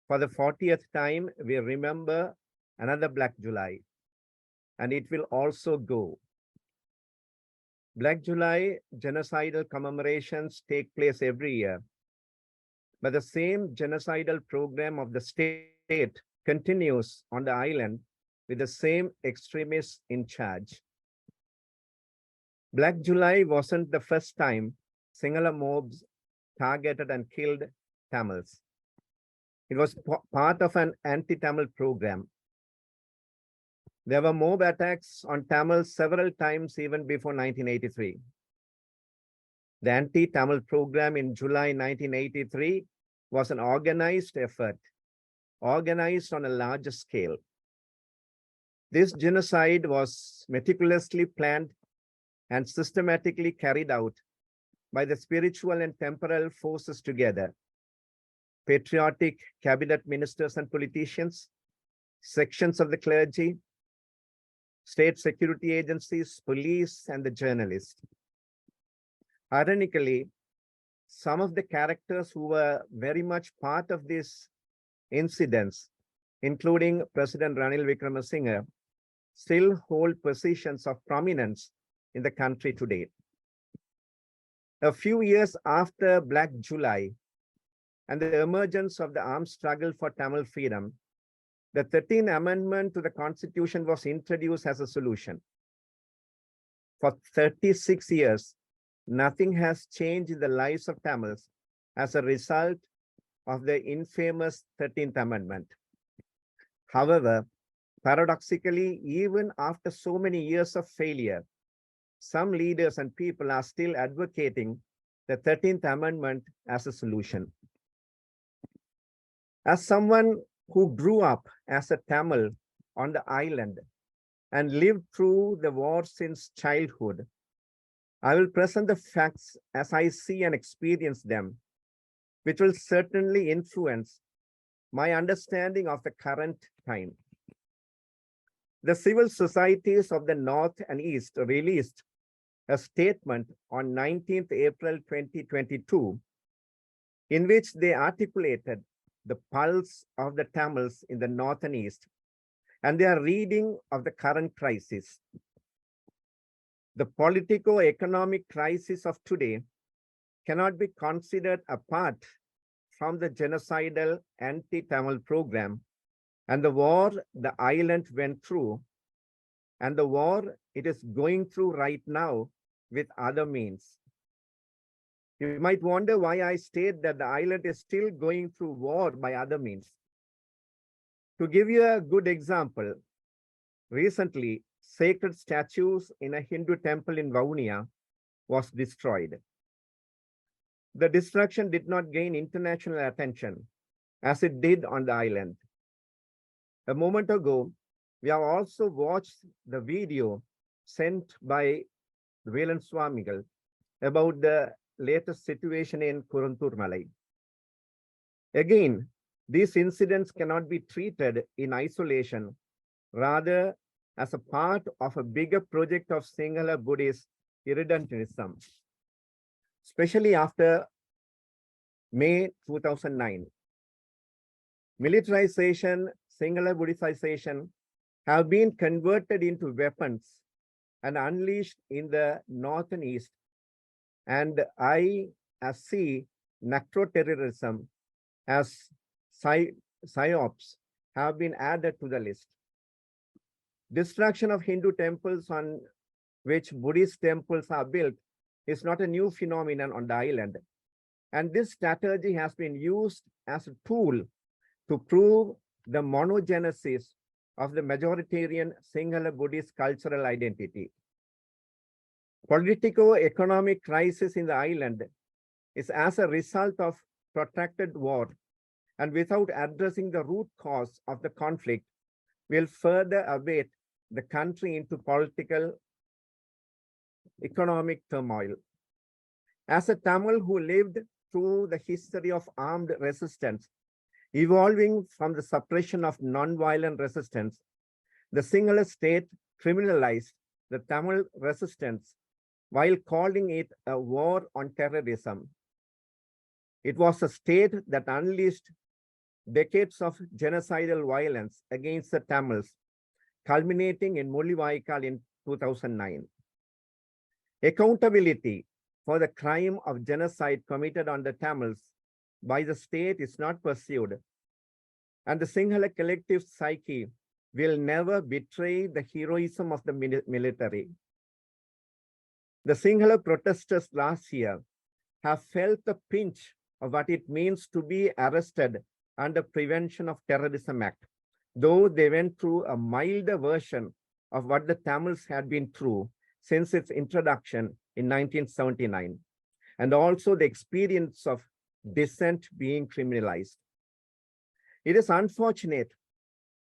For the 40th time, we remember another Black July, and it will also go. Black July genocidal commemorations take place every year, but the same genocidal program of the state continues on the island with the same extremists in charge. Black July wasn't the first time Sinhala mobs targeted and killed Tamils. It was part of an anti-Tamil program. There were mob attacks on Tamils several times even before 1983. The anti-Tamil program in July 1983 was an organized effort, organized on a larger scale. This genocide was meticulously planned and systematically carried out by the spiritual and temporal forces together: patriotic cabinet ministers and politicians, sections of the clergy, state security agencies, police, and the journalists. Ironically, some of the characters who were very much part of these incidents, including President Ranil Wickremesinghe, still hold positions of prominence in the country today. A few years after Black July and the emergence of the armed struggle for Tamil freedom, the 13th Amendment to the Constitution was introduced as a solution. For 36 years, nothing has changed in the lives of Tamils as a result of the infamous 13th Amendment. However, paradoxically, even after so many years of failure, some leaders and people are still advocating the 13th Amendment as a solution. As someone who grew up as a Tamil on the island and lived through the war since childhood, I will present the facts as I see and experience them, which will certainly influence my understanding of the current time. The civil societies of the North and East released a statement on 19th April 2022, in which they articulated the pulse of the Tamils in the North and East and their reading of the current crisis. The politico-economic crisis of today cannot be considered apart from the genocidal anti-Tamil program and the war the island went through, and the war it is going through right now with other means. You might wonder why I state that the island is still going through war by other means. To give you a good example, recently, sacred statues in a Hindu temple in Vaunia was destroyed. The destruction did not gain international attention as it did on the island. A moment ago, we have also watched the video sent by Velan Swamigal about the latest situation in Kuruntur Malai. Again, these incidents cannot be treated in isolation, rather as a part of a bigger project of Sinhala Buddhist irredentism, especially after May 2009. Militarization, Sinhala Buddhization have been converted into weapons and unleashed in the North and East. And I see necroterrorism as psyops have been added to the list. Destruction of Hindu temples on which Buddhist temples are built is not a new phenomenon on the island. And this strategy has been used as a tool to prove the monogenesis of the majoritarian Sinhala Buddhist cultural identity. Politico-economic crisis in the island is as a result of protracted war, and without addressing the root cause of the conflict, will further abate the country into political economic turmoil. As a Tamil who lived through the history of armed resistance, evolving from the suppression of non-violent resistance, the Sinhala state criminalized the Tamil resistance while calling it a war on terrorism. It was a state that unleashed decades of genocidal violence against the Tamils, culminating in Mullivaikkal in 2009. Accountability for the crime of genocide committed on the Tamils by the state is not pursued, and the Sinhala collective psyche will never betray the heroism of the military. The Sinhala protesters last year have felt the pinch of what it means to be arrested under Prevention of Terrorism Act, though they went through a milder version of what the Tamils had been through since its introduction in 1979. and also the experience of dissent being criminalized. It is unfortunate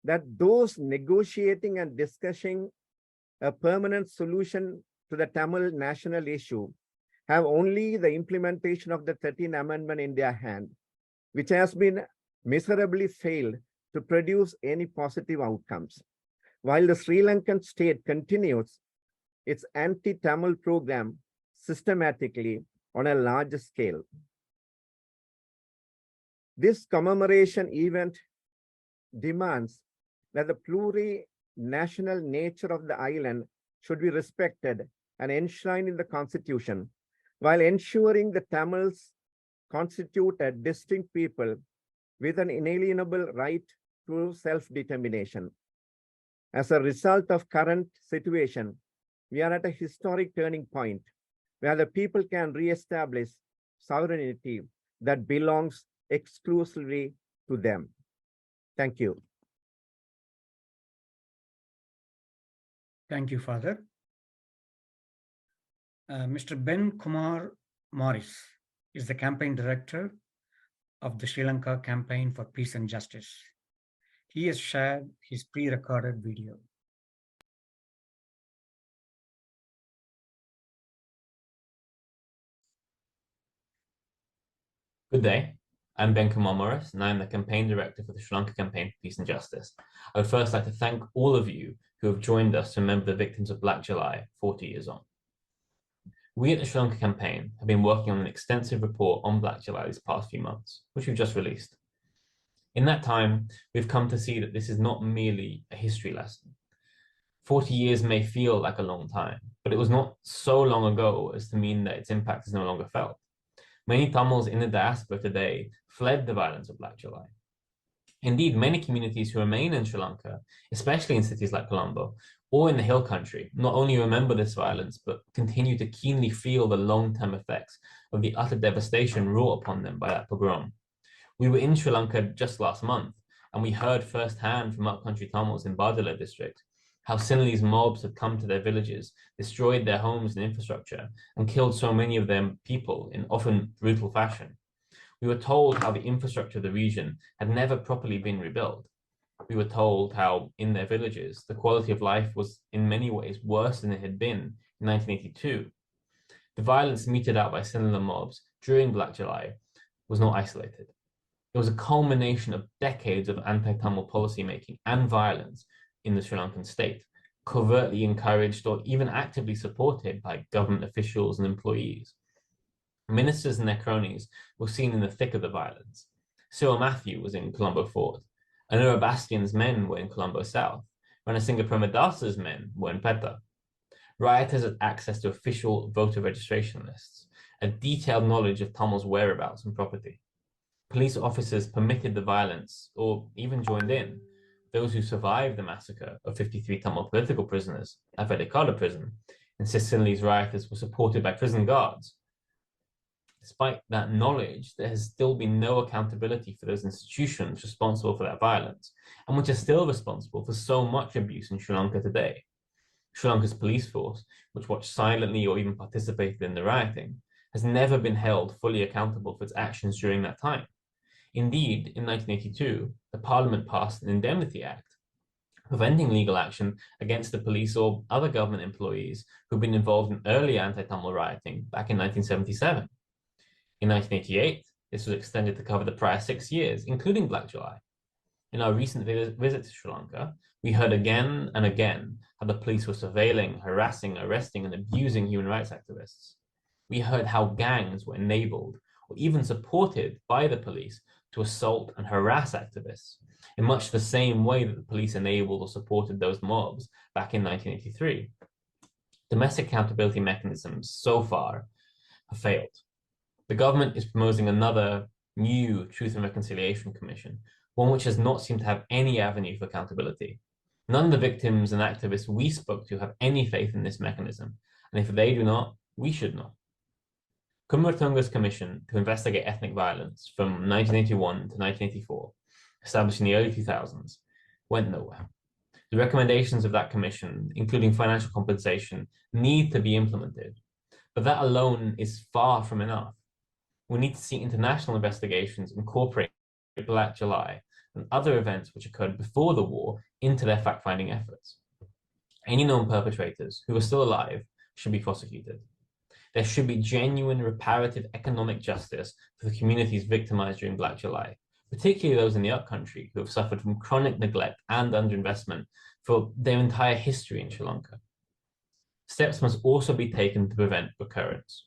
that those negotiating and discussing a permanent solution to the Tamil national issue have only the implementation of the 13th Amendment in their hand, which has been miserably failed to produce any positive outcomes. While the Sri Lankan state continues its anti-Tamil program systematically on a large scale. This commemoration event demands that the plurinational nature of the island should be respected and enshrined in the Constitution, while ensuring the Tamils constitute a distinct people with an inalienable right to self-determination. As a result of current situation, we are at a historic turning point where the people can re-establish sovereignty that belongs exclusively to them. Thank you. Thank you, Father. Mr. Ben Kumar Morris is the campaign director of the Sri Lanka Campaign for Peace and Justice. He has shared his pre-recorded video. Good day. I'm Ben Kumar Morris, and I'm the campaign director for the Sri Lanka Campaign for Peace and Justice. I would first like to thank all of you who have joined us to remember the victims of Black July 40 years on. We at the Sri Lanka Campaign have been working on an extensive report on Black July these past few months, which we've just released. In that time, we've come to see that this is not merely a history lesson. 40 years may feel like a long time, but it was not so long ago as to mean that its impact is no longer felt. Many Tamils in the diaspora today fled the violence of Black July. Indeed, many communities who remain in Sri Lanka, especially in cities like Colombo or in the Hill Country, not only remember this violence, but continue to keenly feel the long-term effects of the utter devastation wrought upon them by that pogrom. We were in Sri Lanka just last month, and we heard firsthand from upcountry Tamils in Badala district how Sinhalese mobs had come to their villages, destroyed their homes and infrastructure, and killed so many of their people in often brutal fashion. We were told how the infrastructure of the region had never properly been rebuilt. We were told how, in their villages, the quality of life was in many ways worse than it had been in 1982. The violence meted out by Sinhala mobs during Black July was not isolated. It was a culmination of decades of anti-Tamil policymaking and violence in the Sri Lankan state, covertly encouraged or even actively supported by government officials and employees. Ministers and their cronies were seen in the thick of the violence. Cyril Matthew was in Colombo Fort. Anura Bastian's men were in Colombo South. Ranasinghe Premadasa's men were in Petta. Rioters had access to official voter registration lists, a detailed knowledge of Tamils' whereabouts and property. Police officers permitted the violence, or even joined in. Those who survived the massacre of 53 Tamil political prisoners at Vedekada prison insist Sinhalese rioters were supported by prison guards. Despite that knowledge, there has still been no accountability for those institutions responsible for that violence, and which are still responsible for so much abuse in Sri Lanka today. Sri Lanka's police force, which watched silently or even participated in the rioting, has never been held fully accountable for its actions during that time. Indeed, in 1982, the Parliament passed an Indemnity Act, preventing legal action against the police or other government employees who'd been involved in earlier anti-Tamil rioting back in 1977. In 1988, this was extended to cover the prior 6 years, including Black July. In our recent visit to Sri Lanka, we heard again and again how the police were surveilling, harassing, arresting, and abusing human rights activists. We heard how gangs were enabled or even supported by the police to assault and harass activists in much the same way that the police enabled or supported those mobs back in 1983. Domestic accountability mechanisms so far have failed. The government is promoting another new Truth and Reconciliation Commission, one which does not seem to have any avenue for accountability. None of the victims and activists we spoke to have any faith in this mechanism, and if they do not, we should not. Kumaratunga's commission to investigate ethnic violence from 1981 to 1984, established in the early 2000s, went nowhere. The recommendations of that commission, including financial compensation, need to be implemented. But that alone is far from enough. We need to see international investigations incorporate Black July and other events which occurred before the war into their fact-finding efforts. Any known perpetrators who are still alive should be prosecuted. There should be genuine reparative economic justice for the communities victimized during Black July, particularly those in the upcountry who have suffered from chronic neglect and underinvestment for their entire history in Sri Lanka. Steps must also be taken to prevent recurrence.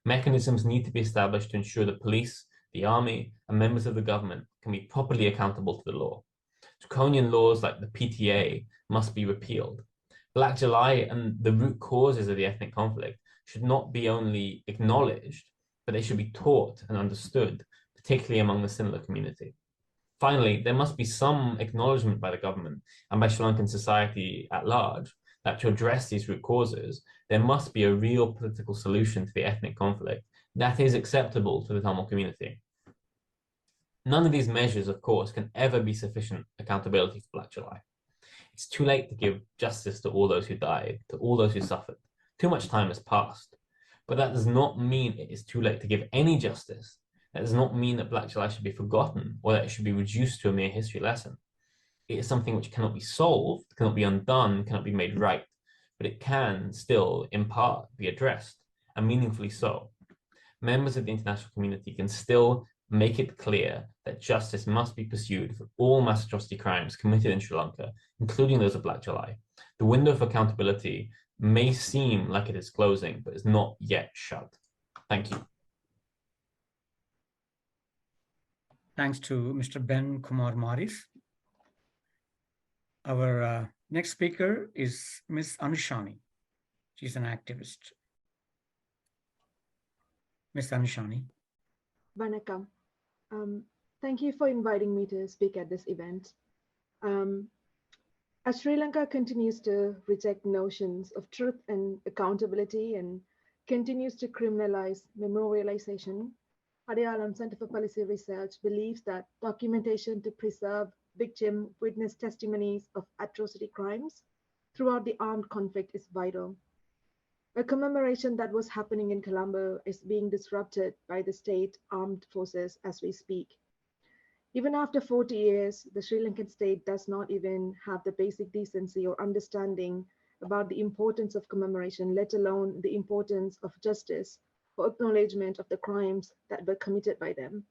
Mechanisms need to be established to ensure the police, the army, and members of the government can be properly accountable to the law. Draconian laws like the PTA must be repealed. Black July and the root causes of the ethnic conflict should not be only acknowledged, but they should be taught and understood, particularly among the Sinhala community. Finally, there must be some acknowledgement by the government and by Sri Lankan society at large that to address these root causes, there must be a real political solution to the ethnic conflict that is acceptable to the Tamil community. None of these measures, of course, can ever be sufficient accountability for Black July. It's too late to give justice to all those who died, to all those who suffered. Too much time has passed. But that does not mean it is too late to give any justice. That does not mean that Black July should be forgotten or that it should be reduced to a mere history lesson. It is something which cannot be solved, cannot be undone, cannot be made right, but it can still, in part, be addressed, and meaningfully so. Members of the international community can still make it clear that justice must be pursued for all mass atrocity crimes committed in Sri Lanka, including those of Black July. The window of accountability may seem like it is closing, but is not yet shut. Thank you. Thanks to Mr. Ben Kumar Maris. Our next speaker is Ms. Anushani. She's an activist. Ms. Anushani. Vanakkam. Thank you for inviting me to speak at this event. As Sri Lanka continues to reject notions of truth and accountability and continues to criminalize memorialization, Adayalam Center for Policy Research believes that documentation to preserve victim witness testimonies of atrocity crimes throughout the armed conflict is vital. A commemoration that was happening in Colombo is being disrupted by the state armed forces as we speak. Even after 40 years, the Sri Lankan state does not even have the basic decency or understanding about the importance of commemoration, let alone the importance of justice or acknowledgement of the crimes that were committed by them.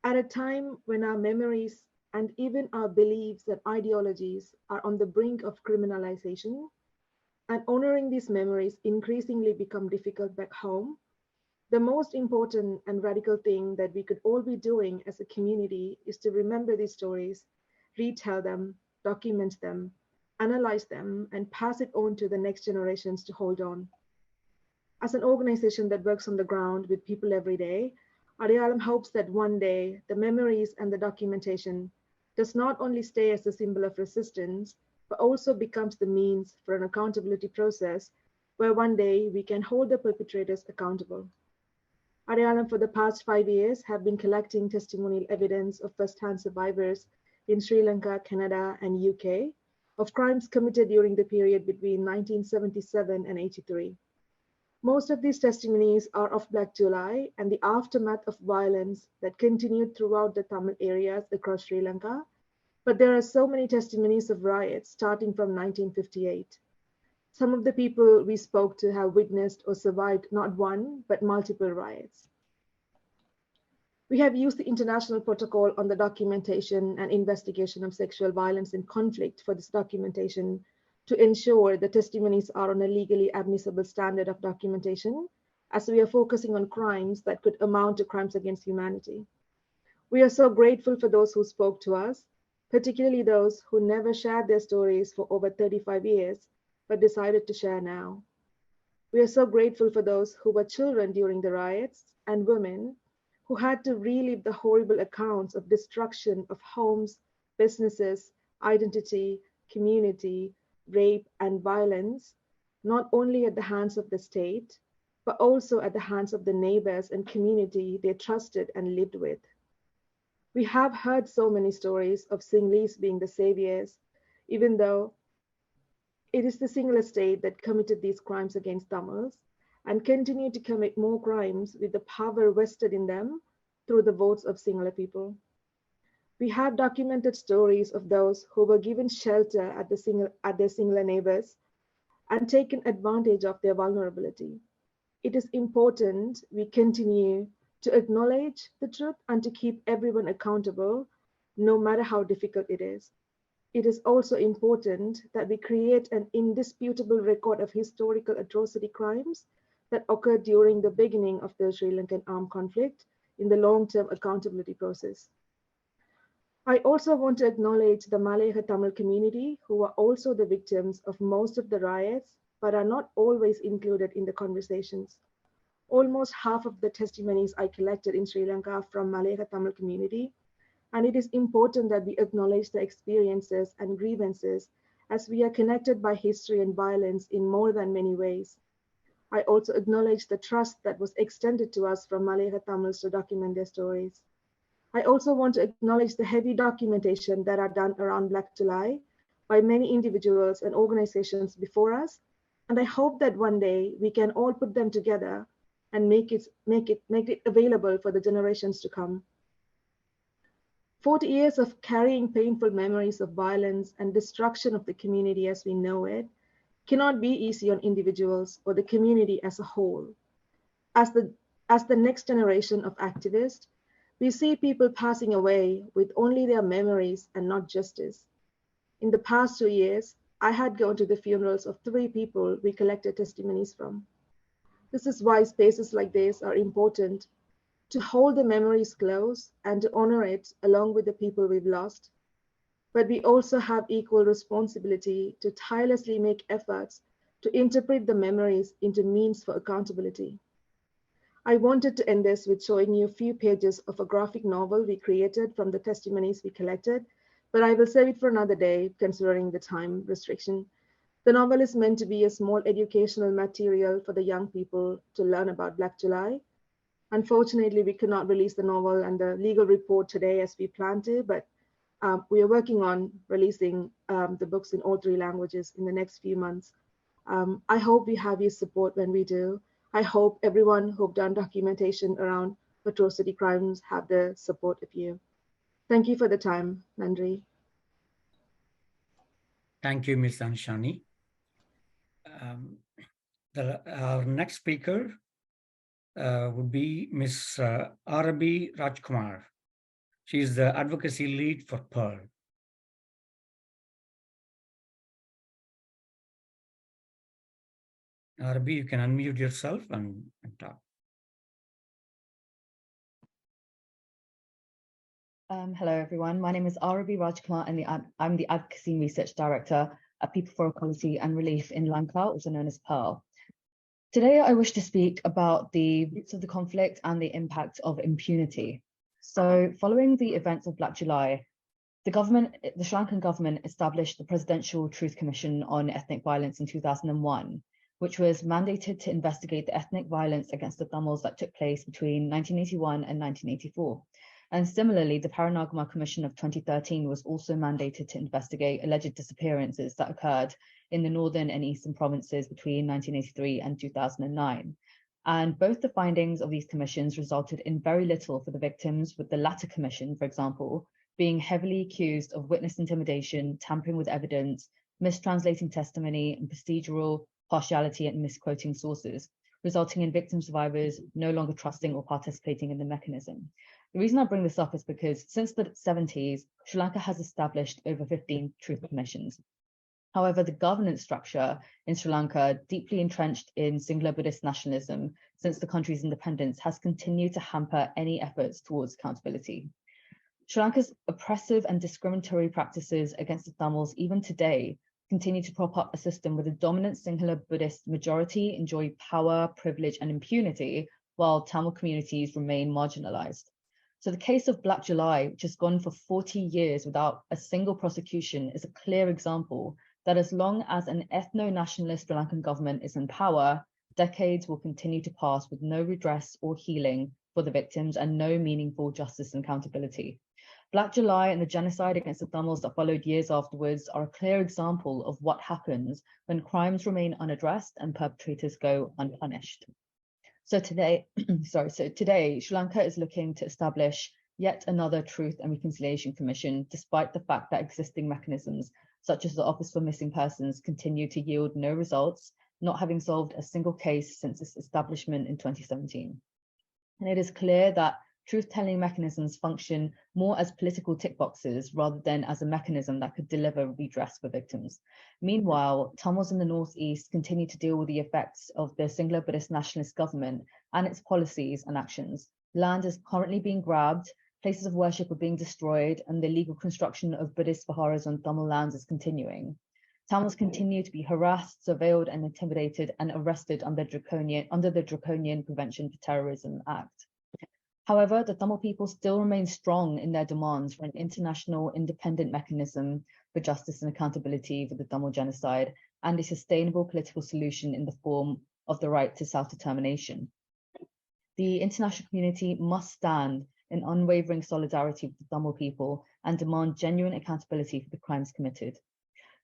At a time when our memories and even our beliefs and ideologies are on the brink of criminalization, and honoring these memories increasingly become difficult back home, the most important and radical thing that we could all be doing as a community is to remember these stories, retell them, document them, analyze them, and pass it on to the next generations to hold on. As an organization that works on the ground with people every day, Adayalam hopes that one day the memories and the documentation does not only stay as a symbol of resistance, but also becomes the means for an accountability process where one day we can hold the perpetrators accountable. Adayalam for the past 5 years have been collecting testimonial evidence of first-hand survivors in Sri Lanka, Canada, and UK of crimes committed during the period between 1977 and 83. Most of these testimonies are of Black July and the aftermath of violence that continued throughout the Tamil areas across Sri Lanka, but there are so many testimonies of riots starting from 1958. Some of the people we spoke to have witnessed or survived not one, but multiple riots. We have used the International Protocol on the Documentation and Investigation of Sexual Violence in Conflict for this documentation to ensure the testimonies are on a legally admissible standard of documentation, as we are focusing on crimes that could amount to crimes against humanity. We are so grateful for those who spoke to us, particularly those who never shared their stories for over 35 years, but decided to share now. We are so grateful for those who were children during the riots and women who had to relive the horrible accounts of destruction of homes, businesses, identity, community, rape, and violence, not only at the hands of the state, but also at the hands of the neighbors and community they trusted and lived with. We have heard so many stories of Sinhalese being the saviors, even though it is the Sinhala state that committed these crimes against Tamils, and continue to commit more crimes with the power vested in them through the votes of Sinhala people. We have documented stories of those who were given shelter at their Sinhala neighbors and taken advantage of their vulnerability. It is important we continue to acknowledge the truth and to keep everyone accountable, no matter how difficult it is. It is also important that we create an indisputable record of historical atrocity crimes that occurred during the beginning of the Sri Lankan armed conflict in the long-term accountability process. I also want to acknowledge the Malayaha Tamil community, who are also the victims of most of the riots, but are not always included in the conversations. Almost half of the testimonies I collected in Sri Lanka are from Malayaha Tamil community, and it is important that we acknowledge the experiences and grievances, as we are connected by history and violence in more than many ways. I also acknowledge the trust that was extended to us from Malayaha Tamils to document their stories. I also want to acknowledge the heavy documentation that are done around Black July by many individuals and organizations before us, and I hope that one day we can all put them together and make it available for the generations to come. 40 years of carrying painful memories of violence and destruction of the community as we know it cannot be easy on individuals or the community as a whole. As the next generation of activists, we see people passing away with only their memories and not justice. In the past 2 years, I had gone to the funerals of 3 people we collected testimonies from. This is why spaces like this are important, to hold the memories close and to honor it along with the people we've lost. But we also have equal responsibility to tirelessly make efforts to interpret the memories into means for accountability. I wanted to end this with showing you a few pages of a graphic novel we created from the testimonies we collected, but I will save it for another day considering the time restriction. The novel is meant to be a small educational material for the young people to learn about Black July. Unfortunately, we could not release the novel and the legal report today as we planned to, but we are working on releasing the books in all 3 languages in the next few months. I hope we have your support when we do. I hope everyone who've done documentation around atrocity crimes have the support of you. Thank you for the time, Nandri. Thank you, Ms. Anshani. Our next speaker would be Ms. Arabi Rajkumar. She is the advocacy lead for Pearl. Arabi, you can unmute yourself and talk. Hello, everyone. My name is Arabi Rajkumar, and I'm the Advocacy and Research Director at People for Equality and Relief in Lanka, also known as Pearl. Today, I wish to speak about the roots of the conflict and the impact of impunity. So, following the events of Black July, the Sri Lankan government established the Presidential Truth Commission on Ethnic Violence in 2001, which was mandated to investigate the ethnic violence against the Tamils that took place between 1981 and 1984. And similarly, the Paranagama Commission of 2013 was also mandated to investigate alleged disappearances that occurred in the northern and eastern provinces between 1983 and 2009. And both the findings of these commissions resulted in very little for the victims, with the latter commission, for example, being heavily accused of witness intimidation, tampering with evidence, mistranslating testimony, and procedural partiality and misquoting sources, resulting in victim survivors no longer trusting or participating in the mechanism. The reason I bring this up is because since the 70s, Sri Lanka has established over 15 truth commissions. However, the governance structure in Sri Lanka, deeply entrenched in Sinhala Buddhist nationalism since the country's independence, has continued to hamper any efforts towards accountability. Sri Lanka's oppressive and discriminatory practices against the Tamils, even today, continue to prop up a system where the dominant Sinhala Buddhist majority enjoy power, privilege, and impunity, while Tamil communities remain marginalized. So the case of Black July, which has gone for 40 years without a single prosecution, is a clear example that as long as an ethno-nationalist Sri Lankan government is in power, decades will continue to pass with no redress or healing for the victims and no meaningful justice and accountability. Black July and the genocide against the Tamils that followed years afterwards are a clear example of what happens when crimes remain unaddressed and perpetrators go unpunished. So today, today, Sri Lanka is looking to establish yet another Truth and Reconciliation Commission, despite the fact that existing mechanisms, such as the Office for Missing Persons, continue to yield no results, not having solved a single case since its establishment in 2017. And it is clear that truth-telling mechanisms function more as political tick boxes rather than as a mechanism that could deliver redress for victims. Meanwhile, Tamils in the Northeast continue to deal with the effects of the singular Buddhist nationalist government and its policies and actions. Land is currently being grabbed, places of worship are being destroyed, and the illegal construction of Buddhist viharas on Tamil lands is continuing. Tamils continue to be harassed, surveilled, and intimidated and arrested under the Draconian Prevention for Terrorism Act. However, the Tamil people still remain strong in their demands for an international independent mechanism for justice and accountability for the Tamil genocide and a sustainable political solution in the form of the right to self-determination. The international community must stand in unwavering solidarity with the Tamil people and demand genuine accountability for the crimes committed.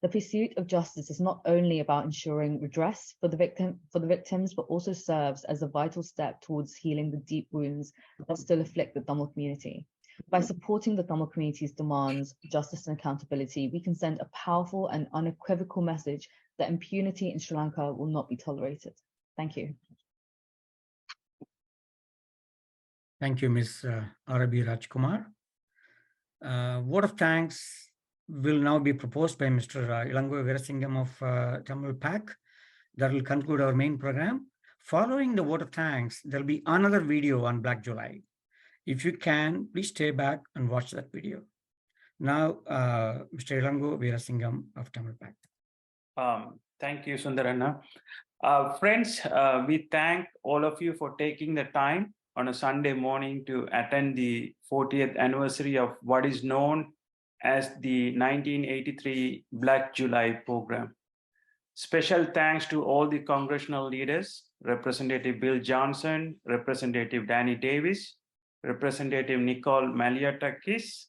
The pursuit of justice is not only about ensuring redress for the victims, but also serves as a vital step towards healing the deep wounds that still afflict the Tamil community. By supporting the Tamil community's demands for justice and accountability, we can send a powerful and unequivocal message that impunity in Sri Lanka will not be tolerated. Thank you. Thank you, Ms. Arabi Rajkumar. Vote of thanks will now be proposed by Mr. Ilango Veerasingham of Tamil PAC. That will conclude our main program. Following the vote of thanks, there'll be another video on Black July. If you can, please stay back and watch that video. Now, Mr. Ilango Veerasingham of Tamil PAC. Thank you, Sundaranna. Friends, we thank all of you for taking the time on a Sunday morning to attend the 40th anniversary of what is known as the 1983 Black July program. Special thanks to all the congressional leaders, Representative Bill Johnson, Representative Danny Davis, Representative Nicole Maliatakis,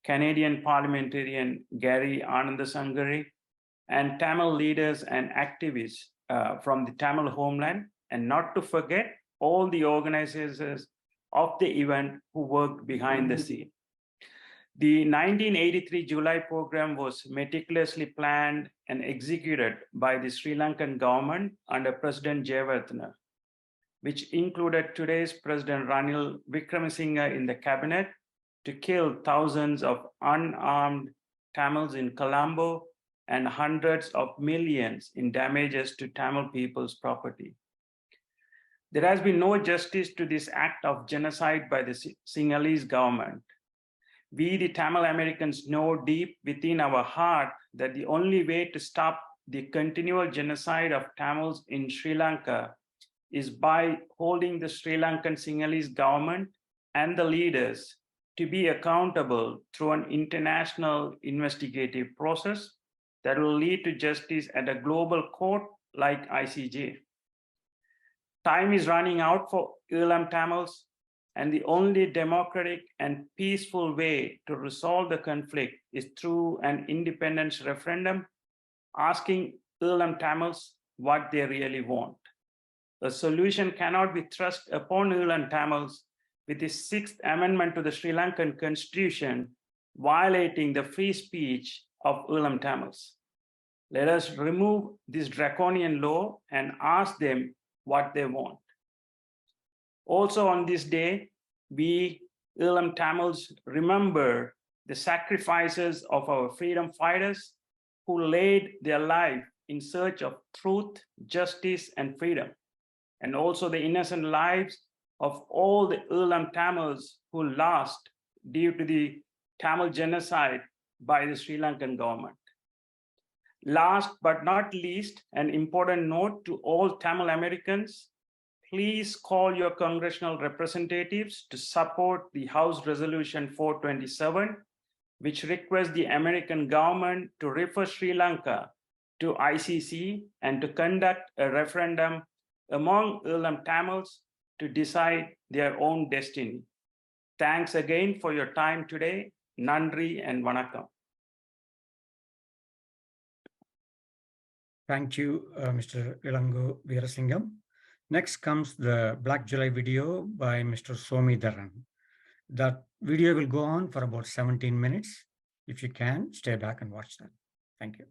Canadian parliamentarian Gary Anandasangari, and Tamil leaders and activists from the Tamil homeland, and not to forget all the organizers of the event who worked behind the scene. The 1983 July program was meticulously planned and executed by the Sri Lankan government under President Jayawardena, which included today's President Ranil Wickremesinghe in the cabinet to kill thousands of unarmed Tamils in Colombo and hundreds of millions in damages to Tamil people's property. There has been no justice to this act of genocide by the Sinhalese government. We, the Tamil Americans, know deep within our heart that the only way to stop the continual genocide of Tamils in Sri Lanka is by holding the Sri Lankan Sinhalese government and the leaders to be accountable through an international investigative process that will lead to justice at a global court like ICJ. Time is running out for Eelam Tamils, and the only democratic and peaceful way to resolve the conflict is through an independence referendum, asking Eelam Tamils what they really want. The solution cannot be thrust upon Eelam Tamils with the 6th Amendment to the Sri Lankan Constitution, violating the free speech of Eelam Tamils. Let us remove this draconian law and ask them what they want. Also on this day, we Eelam Tamils remember the sacrifices of our freedom fighters who laid their life in search of truth, justice, and freedom, and also the innocent lives of all the Eelam Tamils who lost due to the Tamil genocide by the Sri Lankan government. Last but not least, an important note to all Tamil Americans: please call your congressional representatives to support the House Resolution 427, which requests the American government to refer Sri Lanka to ICC and to conduct a referendum among Eelam Tamils to decide their own destiny. Thanks again for your time today. Nandri and Vanakkam. Thank you, Mr. Ilango Veerasingam. Next comes the Black July video by Mr. Somi Dharan. That video will go on for about 17 minutes. If you can, stay back and watch that. Thank you.